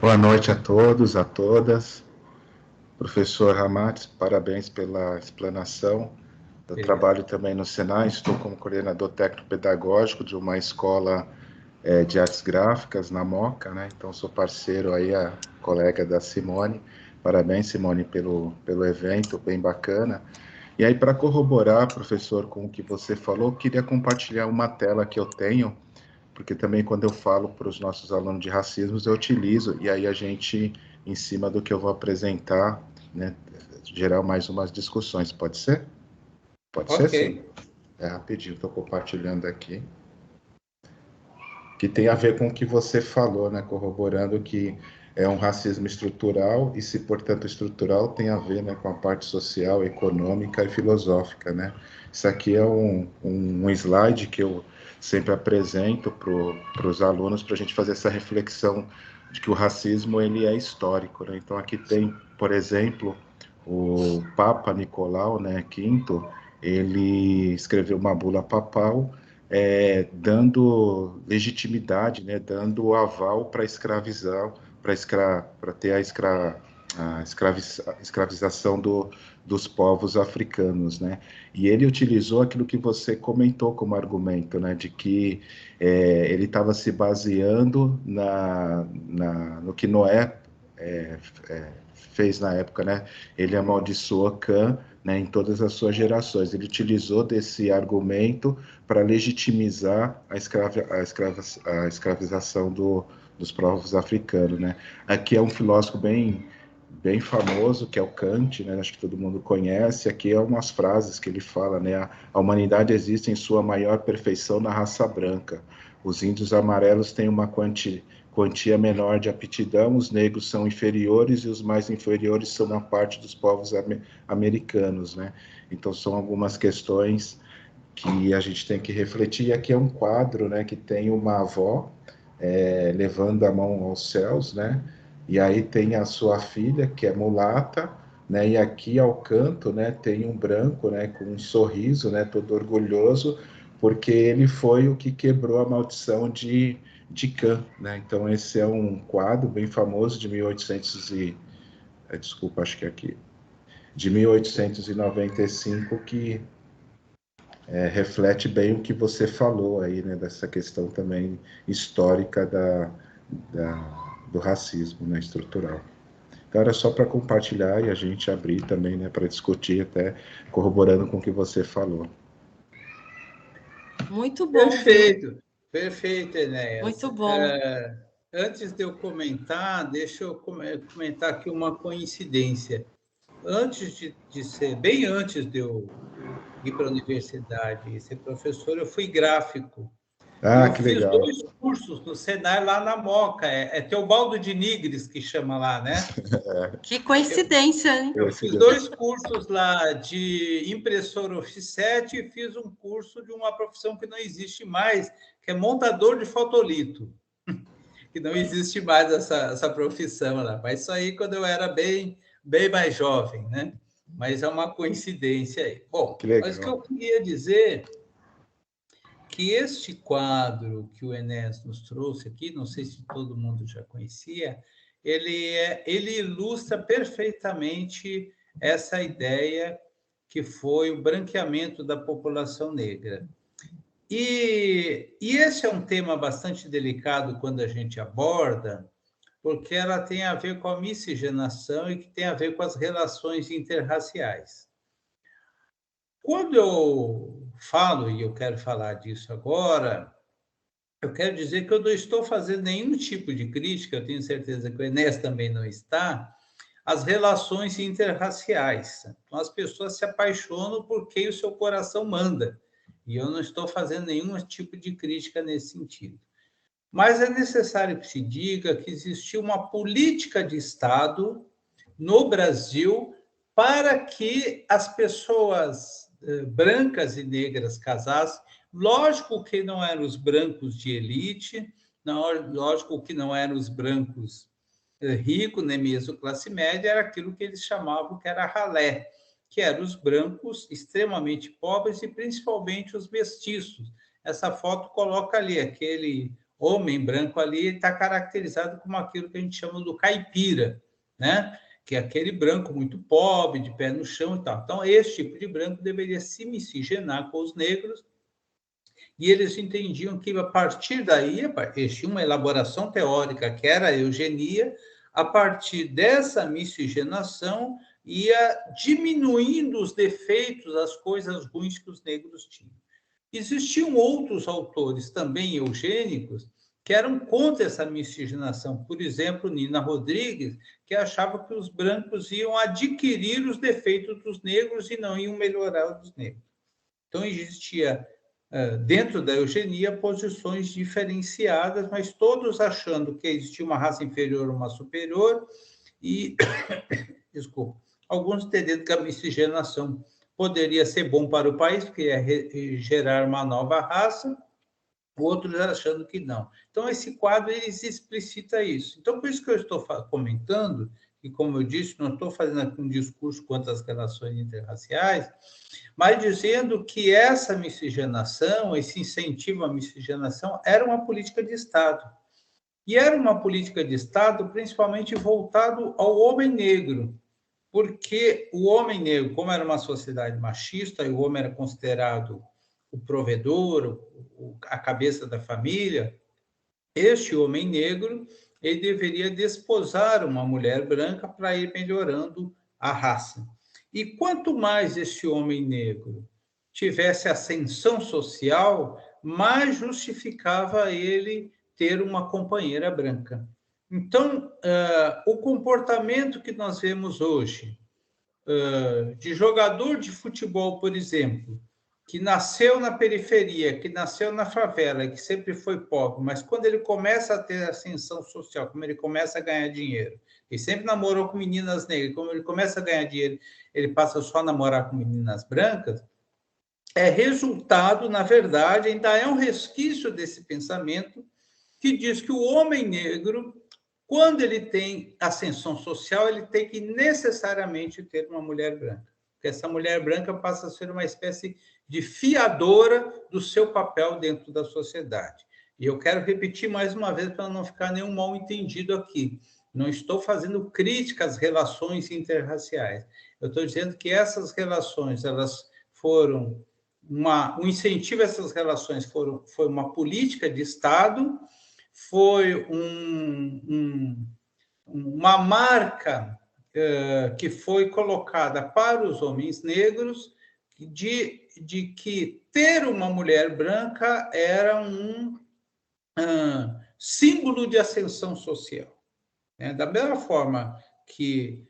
Boa noite a todos, a todas. Professor Ramati, parabéns pela explanação. Eu trabalho também no Senai, estou como coordenador técnico-pedagógico de uma escola de artes gráficas na Moca, né? Então, sou parceiro aí, a colega da Simone. Parabéns, Simone, pelo evento, bem bacana. E aí, para corroborar, professor, com o que você falou, queria compartilhar uma tela que eu tenho, porque também quando eu falo para os nossos alunos de racismos, eu utilizo, e aí a gente, em cima do que eu vou apresentar, né, gerar mais umas discussões, pode ser? Pode ser, sim? É rapidinho, estou compartilhando aqui. Que tem a ver com o que você falou, né, corroborando que é um racismo estrutural, e se, portanto, estrutural tem a ver, né, com a parte social, econômica e filosófica, né? Isso aqui é um slide que eu sempre apresento para os alunos, para a gente fazer essa reflexão de que o racismo, ele é histórico, né? Então, aqui tem, por exemplo, o Papa Nicolau, né, V, ele escreveu uma bula papal, dando legitimidade, né, dando aval para escravizar, para ter a escravização dos povos africanos, né? E ele utilizou aquilo que você comentou como argumento, né, de que ele estava se baseando no que Noé fez na época, né? Ele amaldiçoou Cã, né, em todas as suas gerações. Ele utilizou desse argumento para legitimizar a escravização dos povos africanos, né? Aqui é um filósofo bem famoso, que é o Kant, né? Acho que todo mundo conhece. Aqui é umas frases que ele fala, né? A humanidade existe em sua maior perfeição na raça branca. Os índios amarelos têm uma quantia menor de aptidão, os negros são inferiores e os mais inferiores são na parte dos povos americanos, né? Então, são algumas questões que a gente tem que refletir. E aqui é um quadro, né, que tem uma avó levando a mão aos céus, né? E aí tem a sua filha, que é mulata, né? E aqui ao canto, né, tem um branco, né, com um sorriso, né, todo orgulhoso, porque ele foi o que quebrou a maldição de Cã, né? Então esse é um quadro bem famoso de 1895, que reflete bem o que você falou aí, né, dessa questão também histórica do racismo, né, estrutural. Então, era só para compartilhar e a gente abrir também, né, para discutir, até corroborando com o que você falou. Muito bom. Perfeito, perfeito, Enéas. Muito bom. Antes de eu comentar, deixa eu comentar aqui uma coincidência. Bem antes de eu ir para a universidade e ser professor, eu fui gráfico. Eu que fiz legal. 2 cursos no Senai lá na Moca, Teobaldo de Nigres, que chama lá, né? Que coincidência, hein? Eu fiz 2 cursos lá de impressora offset e fiz um curso de uma profissão que não existe mais, que é montador de fotolito. Que não existe mais essa profissão lá. Mas isso aí quando eu era bem mais jovem, né? Mas é uma coincidência aí. Bom, mas o que eu queria dizer que este quadro que o Enéas nos trouxe aqui, não sei se todo mundo já conhecia, ele ilustra perfeitamente essa ideia que foi o branqueamento da população negra. E esse é um tema bastante delicado quando a gente aborda, porque ela tem a ver com a miscigenação e que tem a ver com as relações interraciais. Quando eu falo, e eu quero falar disso agora, eu quero dizer que eu não estou fazendo nenhum tipo de crítica, eu tenho certeza que o Enéas também não está, as relações interraciais. Então, as pessoas se apaixonam por quem o seu coração manda. E eu não estou fazendo nenhum tipo de crítica nesse sentido. Mas é necessário que se diga que existiu uma política de Estado no Brasil para que as pessoas brancas e negras casassem. Lógico que não eram os brancos de elite, lógico que não eram os brancos ricos, nem mesmo classe média, era aquilo que eles chamavam que era ralé, que eram os brancos extremamente pobres e principalmente os mestiços. Essa foto coloca ali, aquele homem branco ali está caracterizado como aquilo que a gente chama do caipira, né? Que é aquele branco muito pobre, de pé no chão e tal. Então, esse tipo de branco deveria se miscigenar com os negros, e eles entendiam que, a partir daí, existia uma elaboração teórica, que era a eugenia, a partir dessa miscigenação, ia diminuindo os defeitos, as coisas ruins que os negros tinham. Existiam outros autores, também eugênicos, que eram contra essa miscigenação. Por exemplo, Nina Rodrigues, que achava que os brancos iam adquirir os defeitos dos negros e não iam melhorar os dos negros. Então, existia, dentro da eugenia, posições diferenciadas, mas todos achando que existia uma raça inferior ou uma superior, e, desculpa, alguns entendendo que a miscigenação poderia ser bom para o país, porque ia gerar uma nova raça, outros achando que não. Então, esse quadro ele explicita isso. Então, por isso que eu estou comentando, e como eu disse, não estou fazendo aqui um discurso contra as relações interraciais, mas dizendo que essa miscigenação, esse incentivo à miscigenação, era uma política de Estado. E era uma política de Estado principalmente voltado ao homem negro, porque o homem negro, como era uma sociedade machista, e o homem era considerado o provedor, a cabeça da família, este homem negro ele deveria desposar uma mulher branca para ir melhorando a raça. E quanto mais esse homem negro tivesse ascensão social, mais justificava ele ter uma companheira branca. Então, o comportamento que nós vemos hoje, de jogador de futebol, por exemplo, que nasceu na periferia, que nasceu na favela, que sempre foi pobre, mas quando ele começa a ter ascensão social, como ele começa a ganhar dinheiro, ele sempre namorou com meninas negras, como ele começa a ganhar dinheiro, ele passa só a namorar com meninas brancas, é resultado, na verdade, ainda é um resquício desse pensamento que diz que o homem negro, quando ele tem ascensão social, ele tem que necessariamente ter uma mulher branca. Porque essa mulher branca passa a ser uma espécie de fiadora do seu papel dentro da sociedade. E eu quero repetir mais uma vez para não ficar nenhum mal entendido aqui. Não estou fazendo crítica às relações interraciais. Eu estou dizendo que essas relações, elas foram um incentivo a essas relações foi uma política de Estado, foi uma marca que foi colocada para os homens negros de que ter uma mulher branca era um símbolo de ascensão social. Né? Da mesma forma que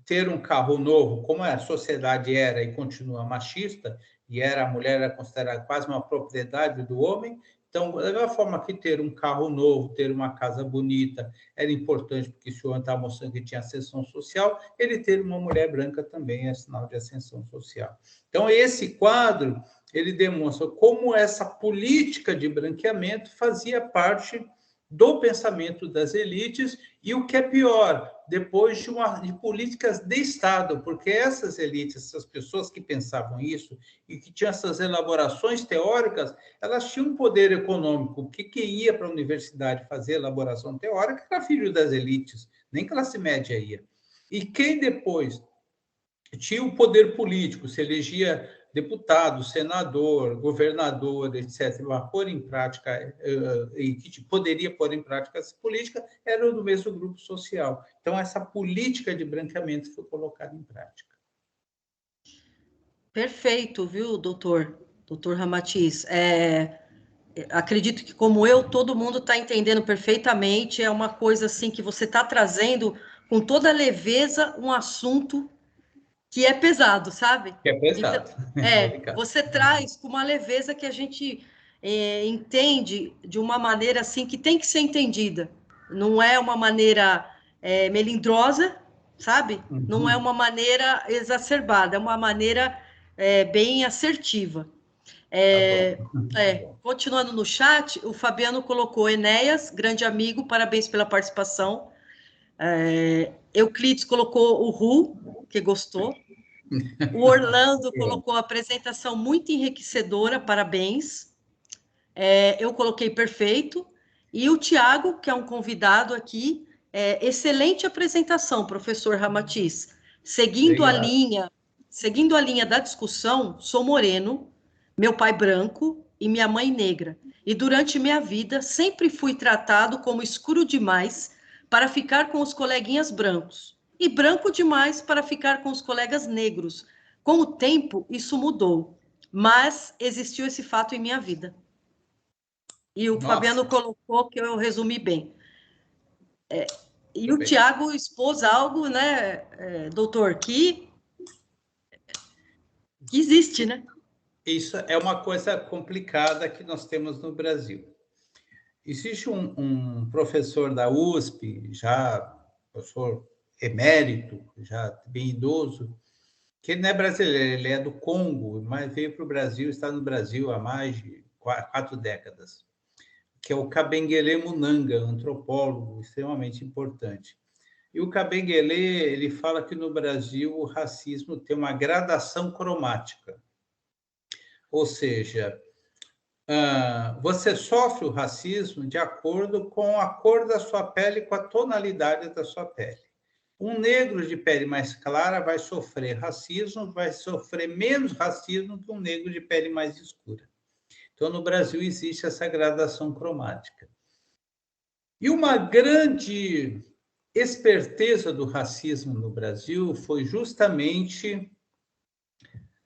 ter um carro novo, como a sociedade era e continua machista, e a mulher era considerada quase uma propriedade do homem, então, da mesma forma que ter um carro novo, ter uma casa bonita, era importante, porque se o homem estava mostrando que tinha ascensão social, ele ter uma mulher branca também é sinal de ascensão social. Então, esse quadro, ele demonstra como essa política de branqueamento fazia parte do pensamento das elites, e o que é pior, depois de políticas de Estado, porque essas elites, essas pessoas que pensavam isso e que tinham essas elaborações teóricas, elas tinham um poder econômico, porque quem ia para a universidade fazer elaboração teórica era filho das elites, nem classe média ia. E quem depois tinha o poder político, se elegia deputado, senador, governador, etc., pôr em prática, e que poderia pôr em prática essa política, era do mesmo grupo social. Então, essa política de branqueamento foi colocada em prática. Perfeito, viu, doutor Ramatiz? Acredito que, como eu, todo mundo está entendendo perfeitamente, é uma coisa assim que você está trazendo com toda leveza um assunto que é pesado, sabe? Que é pesado. Então, você traz com uma leveza que a gente entende de uma maneira assim que tem que ser entendida. Não é uma maneira melindrosa, sabe? Uhum. Não é uma maneira exacerbada, é uma maneira bem assertiva. Continuando no chat, o Fabiano colocou Enéas, grande amigo, parabéns pela participação. Euclides colocou o Ru, que gostou. O Orlando colocou a apresentação muito enriquecedora, parabéns. Eu coloquei perfeito. E o Tiago, que é um convidado aqui, excelente apresentação, professor Ramatiz. Seguindo a linha da discussão, sou moreno, meu pai branco e minha mãe negra. E durante minha vida sempre fui tratado como escuro demais para ficar com os coleguinhas brancos e branco demais para ficar com os colegas negros. Com o tempo, isso mudou, mas existiu esse fato em minha vida. E o Fabiano colocou que eu resumi bem. E o Tiago expôs algo, né, doutor, que existe, né? Isso é uma coisa complicada que nós temos no Brasil. Existe um professor da USP, já professor emérito, já bem idoso, que ele não é brasileiro, ele é do Congo, mas veio para o Brasil, está no Brasil há mais de 4 décadas, que é o Kabengele Munanga, antropólogo extremamente importante. E o Kabengele, ele fala que no Brasil o racismo tem uma gradação cromática. Ou seja, você sofre o racismo de acordo com a cor da sua pele, com a tonalidade da sua pele. Um negro de pele mais clara vai sofrer racismo, vai sofrer menos racismo que um negro de pele mais escura. Então, no Brasil, existe essa gradação cromática. E uma grande esperteza do racismo no Brasil foi justamente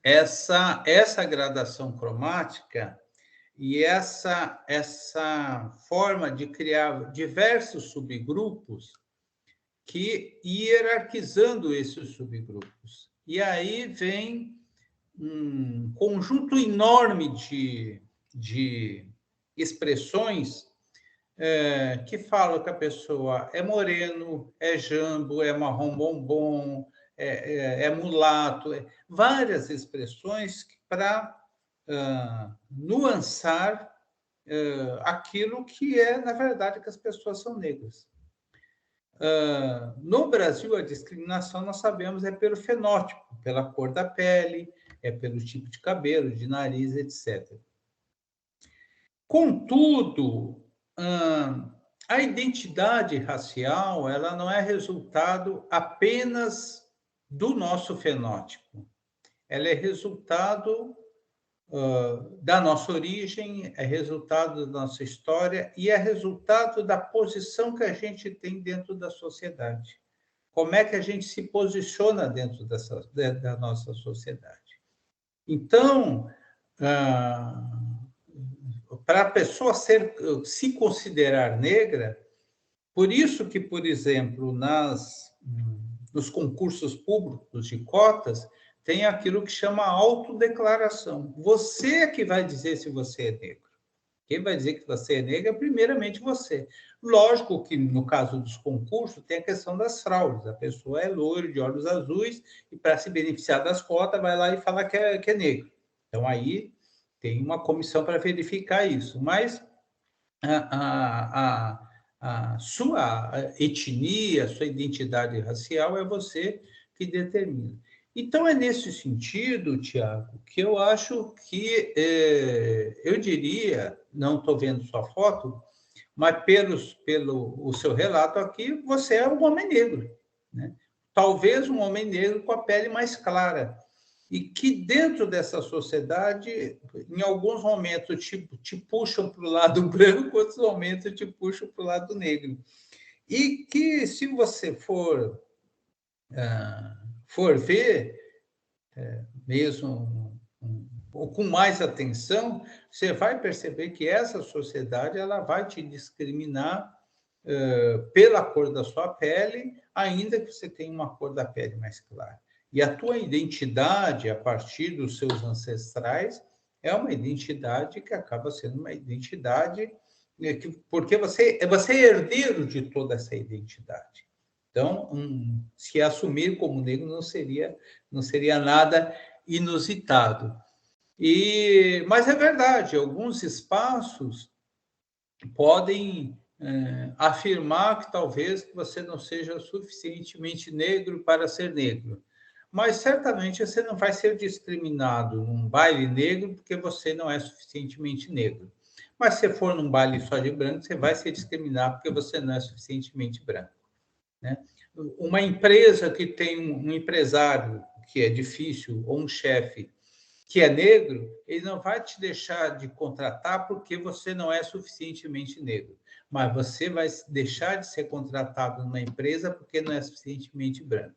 essa gradação cromática e essa forma de criar diversos subgrupos que hierarquizando esses subgrupos. E aí vem um conjunto enorme de expressões que falam que a pessoa é moreno, é jambo, é marrom bombom, é mulato, várias expressões para nuançar aquilo que é, na verdade, que as pessoas são negras. No Brasil, a discriminação, nós sabemos, é pelo fenótipo, pela cor da pele, é pelo tipo de cabelo, de nariz, etc. Contudo, a identidade racial ela não é resultado apenas do nosso fenótipo. Ela é resultado da nossa origem, é resultado da nossa história e é resultado da posição que a gente tem dentro da sociedade. Como é que a gente se posiciona dentro da nossa sociedade. Então, para a pessoa se considerar negra, por isso que, por exemplo, nos concursos públicos de cotas, tem aquilo que chama autodeclaração. Você é que vai dizer se você é negro. Quem vai dizer que você é negro é primeiramente você. Lógico que, no caso dos concursos, tem a questão das fraudes. A pessoa é loira, de olhos azuis, e para se beneficiar das cotas, vai lá e fala que é negro. Então, aí tem uma comissão para verificar isso. Mas a sua etnia, a sua identidade racial é você que determina. Então, é nesse sentido, Tiago, que eu acho que, eu diria, não estou vendo sua foto, mas pelo o seu relato aqui, você é um homem negro, né? Talvez um homem negro com a pele mais clara, e que dentro dessa sociedade, em alguns momentos, te puxam para o lado branco, outros momentos te puxam para o lado negro. E que, se você for ver, mesmo com mais atenção, você vai perceber que essa sociedade ela vai te discriminar pela cor da sua pele, ainda que você tenha uma cor da pele mais clara. E a tua identidade, a partir dos seus ancestrais, é uma identidade que acaba sendo uma identidade porque você é herdeiro de toda essa identidade. Então, se assumir como negro não seria nada inusitado. Mas é verdade, alguns espaços podem afirmar que talvez você não seja suficientemente negro para ser negro. Mas certamente você não vai ser discriminado num baile negro porque você não é suficientemente negro. Mas se for num baile só de branco, você vai ser discriminado porque você não é suficientemente branco, né? Uma empresa que tem um empresário que é difícil, ou um chefe que é negro, ele não vai te deixar de contratar porque você não é suficientemente negro. Mas você vai deixar de ser contratado numa empresa porque não é suficientemente branco.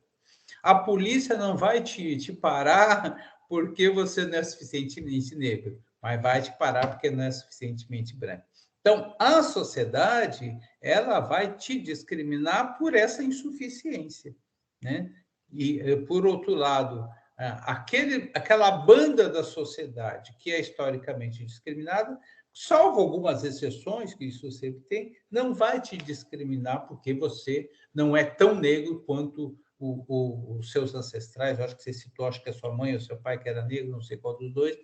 A polícia não vai te parar porque você não é suficientemente negro, mas vai te parar porque não é suficientemente branco. Então, a sociedade, ela vai te discriminar por essa insuficiência, né? E, por outro lado, aquela banda da sociedade que é historicamente discriminada, salvo algumas exceções, que isso sempre tem, não vai te discriminar porque você não é tão negro quanto os seus ancestrais. Eu acho que você citou, acho que a sua mãe ou seu pai, que era negro, não sei qual dos dois,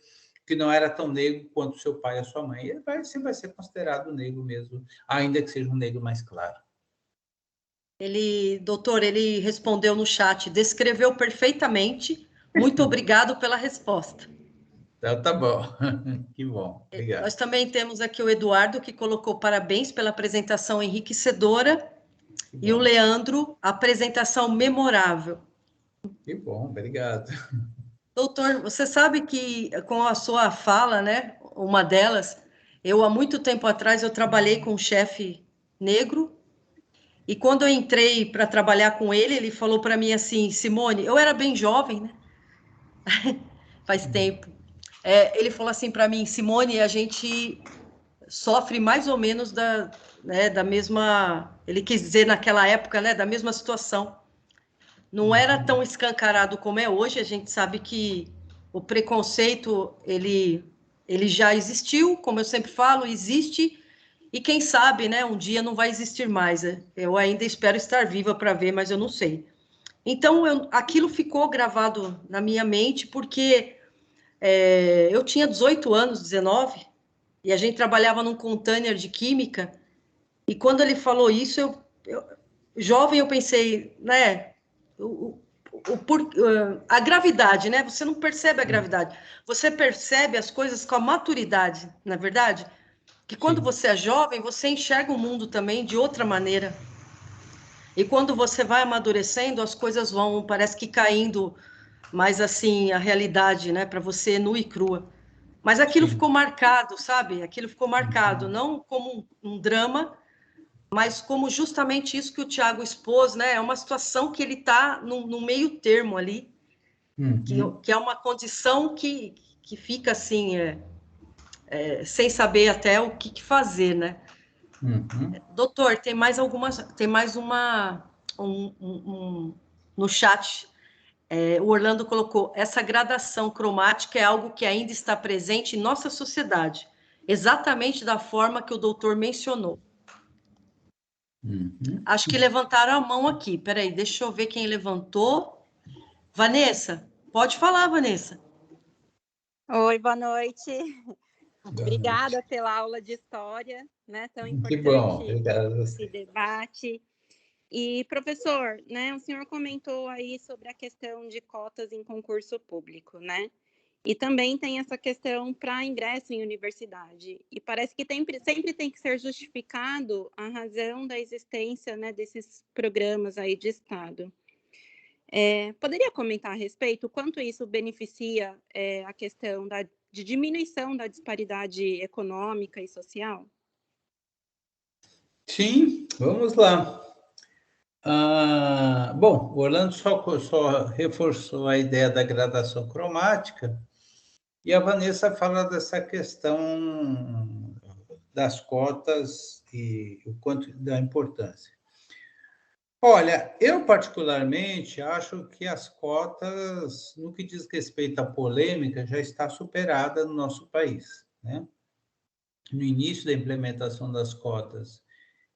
que não era tão negro quanto seu pai e a sua mãe. Ele vai ser considerado negro mesmo, ainda que seja um negro mais claro. Doutor, ele respondeu no chat, descreveu perfeitamente. Muito obrigado pela resposta. Então, tá bom. Que bom. Obrigado. Nós também temos aqui o Eduardo, que colocou parabéns pela apresentação enriquecedora. E o Leandro, apresentação memorável. Que bom, obrigado. Doutor, você sabe que com a sua fala, né, uma delas, há muito tempo atrás, eu trabalhei com um chefe negro, e quando eu entrei para trabalhar com ele, ele falou para mim assim, Simone, eu era bem jovem, né? Faz tempo. Ele falou assim para mim, Simone, a gente sofre mais ou menos da mesma, ele quis dizer naquela época, né, da mesma situação. Não era tão escancarado como é hoje, a gente sabe que o preconceito, ele já existiu, como eu sempre falo, existe, e quem sabe, né, um dia não vai existir mais. Eu ainda espero estar viva para ver, mas eu não sei. Então, aquilo ficou gravado na minha mente, porque eu tinha 18 anos, 19, e a gente trabalhava num container de química, e quando ele falou isso, jovem, eu pensei, né, a gravidade, né? Você não percebe a gravidade. Você percebe as coisas com a maturidade, na é verdade? Que quando você é jovem, você enxerga o mundo também de outra maneira. E quando você vai amadurecendo, as coisas vão, parece que caindo mais assim, a realidade, né? Para você nua e crua. Mas aquilo ficou marcado, sabe? Aquilo ficou marcado, não como um drama, mas como justamente isso que o Tiago expôs, né? É uma situação que ele está no meio termo ali, que é uma condição que fica assim, sem saber até o que fazer, né? Doutor, tem mais uma no chat. O Orlando colocou, essa gradação cromática é algo que ainda está presente em nossa sociedade, exatamente da forma que o doutor mencionou. Acho que levantaram a mão aqui. Peraí, deixa eu ver quem levantou. Vanessa, pode falar, Vanessa. Oi, boa noite. Obrigada pela aula de história, né? Tão importante. Que bom, obrigado. Esse debate. E, professor, né, o senhor comentou aí sobre a questão de cotas em concurso público, né? E também tem essa questão para ingresso em universidade. E parece que sempre tem que ser justificado a razão da existência, né, desses programas aí de Estado. Poderia comentar a respeito o quanto isso beneficia a questão de diminuição da disparidade econômica e social? Sim, vamos lá. Bom, o Orlando só reforçou a ideia da gradação cromática, e a Vanessa fala dessa questão das cotas e o quanto da importância. Olha, eu particularmente acho que as cotas, no que diz respeito à polêmica, já está superada no nosso país, né? No início da implementação das cotas,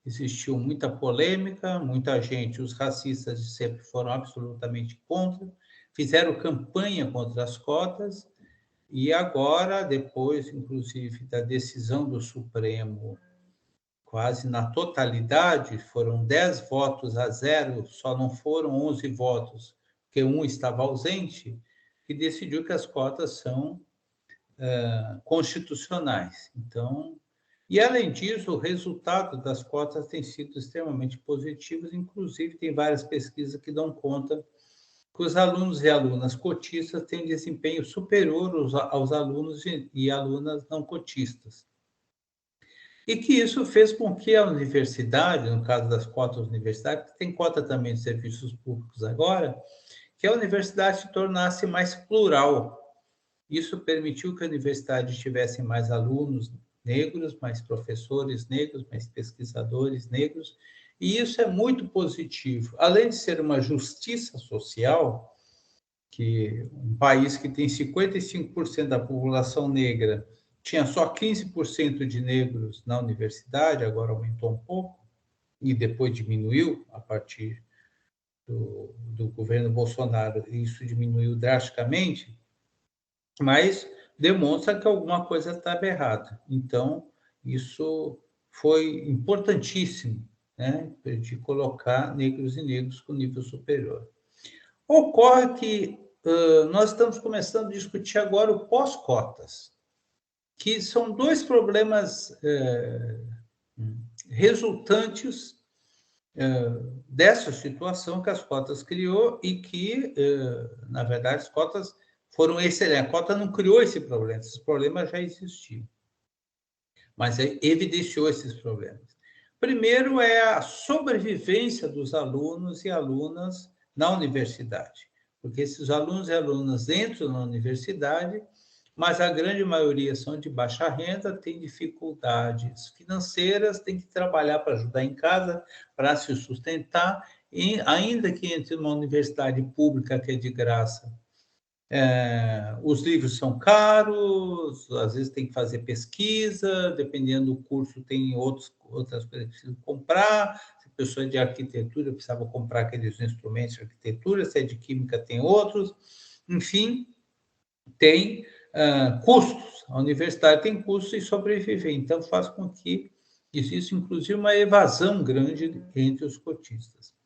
existiu muita polêmica, muita gente, os racistas sempre foram absolutamente contra, fizeram campanha contra as cotas, e agora, depois, inclusive, da decisão do Supremo, quase na totalidade, foram 10 votos a 0, só não foram 11 votos, porque um estava ausente, que decidiu que as cotas são constitucionais. Então, e além disso, o resultado das cotas tem sido extremamente positivo, inclusive tem várias pesquisas que dão conta que os alunos e alunas cotistas têm desempenho superior aos alunos e alunas não cotistas. E que isso fez com que a universidade, no caso das cotas universitárias, que tem cota também de serviços públicos agora, que a universidade se tornasse mais plural. Isso permitiu que a universidade tivesse mais alunos negros, mais professores negros, mais pesquisadores negros, e isso é muito positivo. Além de ser uma justiça social, que um país que tem 55% da população negra tinha só 15% de negros na universidade, agora aumentou um pouco, e depois diminuiu a partir do governo Bolsonaro, isso diminuiu drasticamente, mas demonstra que alguma coisa estava errada. Então, isso foi importantíssimo, né, de colocar negros e negros com nível superior. Ocorre que nós estamos começando a discutir agora o pós-cotas, que são dois problemas resultantes dessa situação que as cotas criou e que, na verdade, as cotas foram excelentes. A cota não criou esse problema, esses problemas já existiam, mas evidenciou esses problemas. Primeiro é a sobrevivência dos alunos e alunas na universidade, porque esses alunos e alunas entram na universidade, mas a grande maioria são de baixa renda, tem dificuldades financeiras, tem que trabalhar para ajudar em casa, para se sustentar, e ainda que entre numa universidade pública que é de graça, os livros são caros, às vezes tem que fazer pesquisa, dependendo do curso tem outras coisas que precisa comprar, se a pessoa é de arquitetura precisava comprar aqueles instrumentos de arquitetura, se é de química tem outros, enfim, tem custos, a universidade tem custos e sobreviver, então faz com que exista inclusive uma evasão grande entre os cotistas.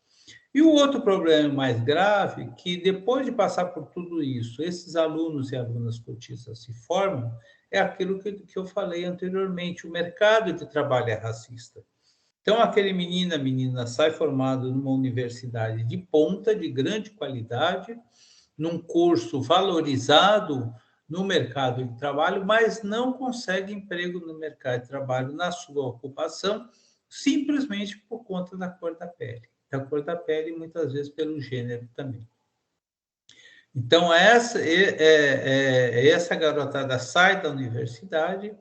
E o outro problema mais grave, que depois de passar por tudo isso, esses alunos e alunas cotistas se formam, é aquilo que eu falei anteriormente, o mercado de trabalho é racista. Então, aquele menino, a menina sai formado numa universidade de ponta, de grande qualidade, num curso valorizado no mercado de trabalho, mas não consegue emprego no mercado de trabalho na sua ocupação, simplesmente por conta da cor da pele. Da cor da pele e muitas vezes pelo gênero também. Então, essa garotada sai da universidade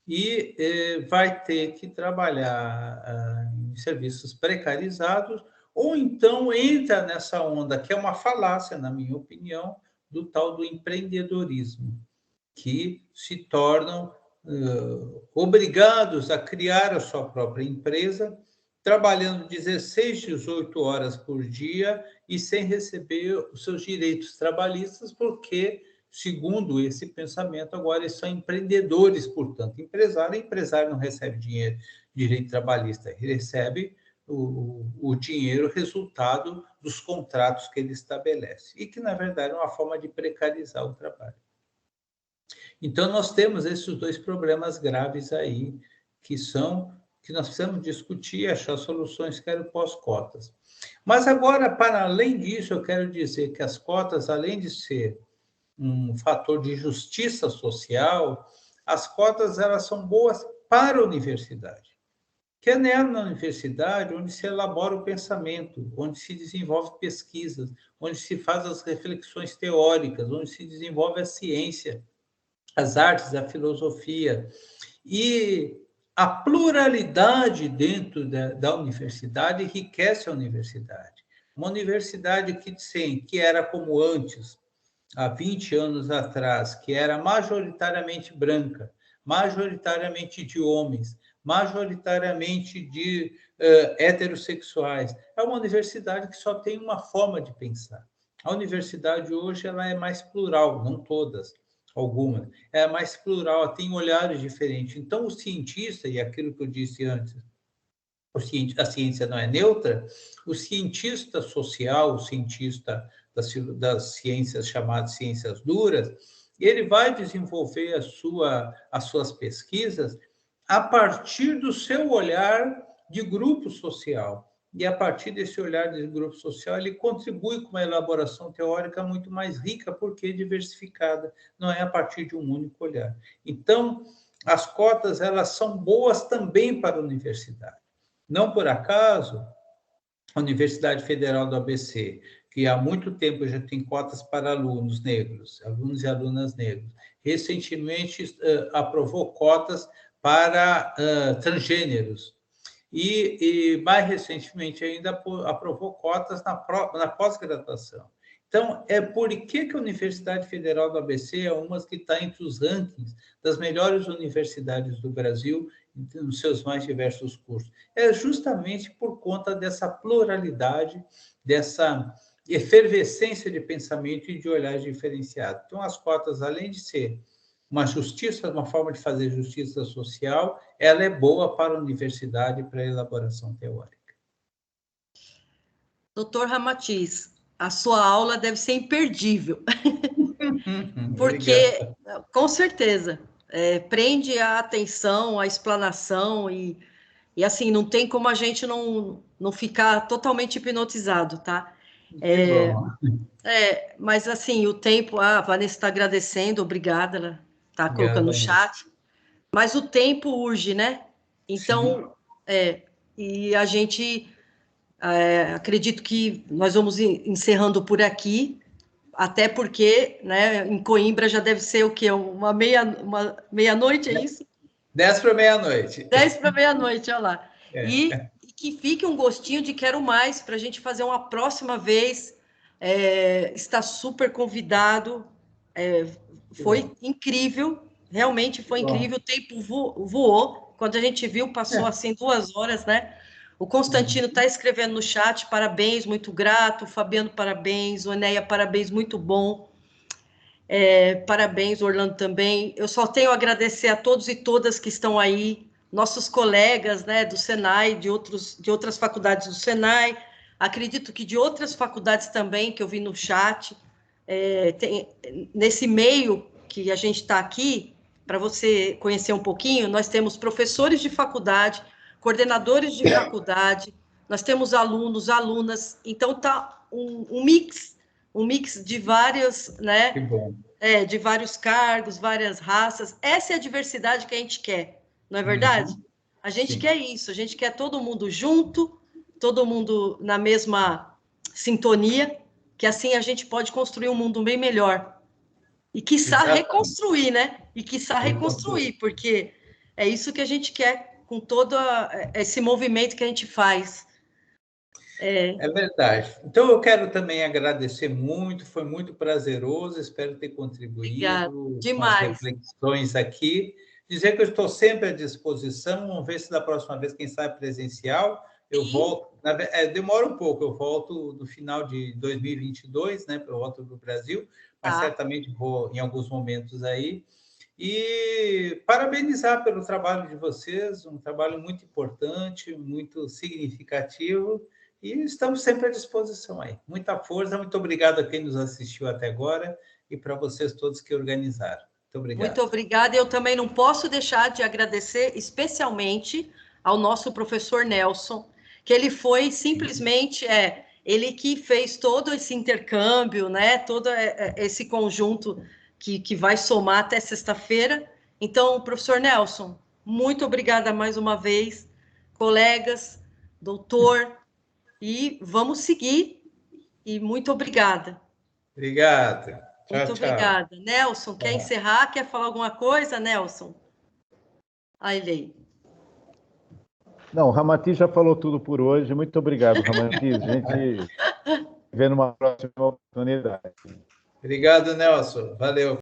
e vai ter que trabalhar em serviços precarizados, ou então entra nessa onda, que é uma falácia, na minha opinião, do tal do empreendedorismo, que se tornam obrigados a criar a sua própria empresa, trabalhando 16, 18 horas por dia e sem receber os seus direitos trabalhistas, porque, segundo esse pensamento, agora eles são empreendedores, portanto, empresário não recebe dinheiro, direito trabalhista, ele recebe o dinheiro resultado dos contratos que ele estabelece, e que, na verdade, é uma forma de precarizar o trabalho. Então, nós temos esses dois problemas graves aí, que nós precisamos discutir e achar soluções, quero pós-cotas. Mas agora, para além disso, eu quero dizer que as cotas, além de ser um fator de justiça social, as cotas elas são boas para a universidade. Que é na universidade onde se elabora o pensamento, onde se desenvolve pesquisas, onde se faz as reflexões teóricas, onde se desenvolve a ciência, as artes, a filosofia. E a pluralidade dentro da universidade enriquece a universidade. Uma universidade que era como antes, há 20 anos atrás, que era majoritariamente branca, majoritariamente de homens, majoritariamente de heterossexuais. É uma universidade que só tem uma forma de pensar. A universidade hoje ela é mais plural, não todas, algumas. É mais plural, ela tem olhares diferentes. Então, o cientista, e aquilo que eu disse antes, a ciência não é neutra, o cientista social, o cientista das ciências chamadas ciências duras, ele vai desenvolver as suas pesquisas a partir do seu olhar de grupo social. E a partir desse olhar de grupo social, ele contribui com uma elaboração teórica muito mais rica, porque diversificada, não é a partir de um único olhar. Então, as cotas elas são boas também para a universidade. Não por acaso, a Universidade Federal do ABC, que há muito tempo já tem cotas para alunos negros, alunos e alunas negros, recentemente aprovou cotas para transgêneros e mais recentemente ainda aprovou cotas na pós-graduação. Então, é por que a Universidade Federal do ABC é uma que está entre os rankings das melhores universidades do Brasil nos seus mais diversos cursos. É justamente por conta dessa pluralidade, dessa efervescência de pensamento e de olhar diferenciado. Então, as cotas, além de ser uma justiça, uma forma de fazer justiça social, ela é boa para a universidade e para a elaboração teórica. Doutor Ramatiz, a sua aula deve ser imperdível, porque, obrigado. Com certeza, prende a atenção, a explanação, e assim, não tem como a gente não ficar totalmente hipnotizado, tá? Mas assim, o tempo, a Vanessa está agradecendo, obrigada, ela está colocando no chat, mas o tempo urge, né? Então, e a gente, acredito que nós vamos encerrando por aqui, até porque, né, em Coimbra já deve ser o quê? Uma meia-noite, é isso? 10 para meia-noite. 10 para meia-noite, olha lá. E que fique um gostinho de quero mais, para a gente fazer uma próxima vez. Está super convidado. Foi incrível, realmente foi incrível. O tempo voou. Quando a gente viu, passou assim 2 horas, né? O Constantino está escrevendo no chat, parabéns, muito grato. O Fabiano, parabéns. O Enéia, parabéns, muito bom. Parabéns, Orlando, também. Eu só tenho a agradecer a todos e todas que estão aí, nossos colegas, né, do Senai, de outras faculdades do Senai, acredito que de outras faculdades também, que eu vi no chat. Nesse meio que a gente está aqui, para você conhecer um pouquinho, nós temos professores de faculdade, coordenadores de faculdade, nós temos alunos, alunas, então está um mix de várias, né? Que bom. De vários cargos, várias raças. Essa é a diversidade que a gente quer, não é verdade? A gente quer isso, a gente quer todo mundo junto, todo mundo na mesma sintonia, que assim a gente pode construir um mundo bem melhor. E quiçá reconstruir, né? E quiçá reconstruir, porque é isso que a gente quer com todo esse movimento que a gente faz. É verdade. Então, eu quero também agradecer muito, foi muito prazeroso, espero ter contribuído com as reflexões aqui. Dizer que eu estou sempre à disposição, vamos ver se da próxima vez, quem sabe presencial, eu volto. Demora um pouco, eu volto no final de 2022, né, para o volto do Brasil, mas certamente vou em alguns momentos aí. E parabenizar pelo trabalho de vocês, um trabalho muito importante, muito significativo. E estamos sempre à disposição aí. Muita força, muito obrigado a quem nos assistiu até agora e para vocês todos que organizaram. Muito obrigado. Muito obrigada. Eu também não posso deixar de agradecer especialmente ao nosso professor Nelson, que ele foi simplesmente, ele que fez todo esse intercâmbio, né? Todo esse conjunto que vai somar até sexta-feira. Então, professor Nelson, muito obrigada mais uma vez, colegas, doutor, e vamos seguir. E muito obrigada. Obrigado. Tchau, muito obrigada. Nelson, quer encerrar? Quer falar alguma coisa, Nelson? Aí, Lei. Não, o Ramatiz já falou tudo por hoje. Muito obrigado, Ramatiz. A gente vê numa próxima oportunidade. Obrigado, Nelson. Valeu.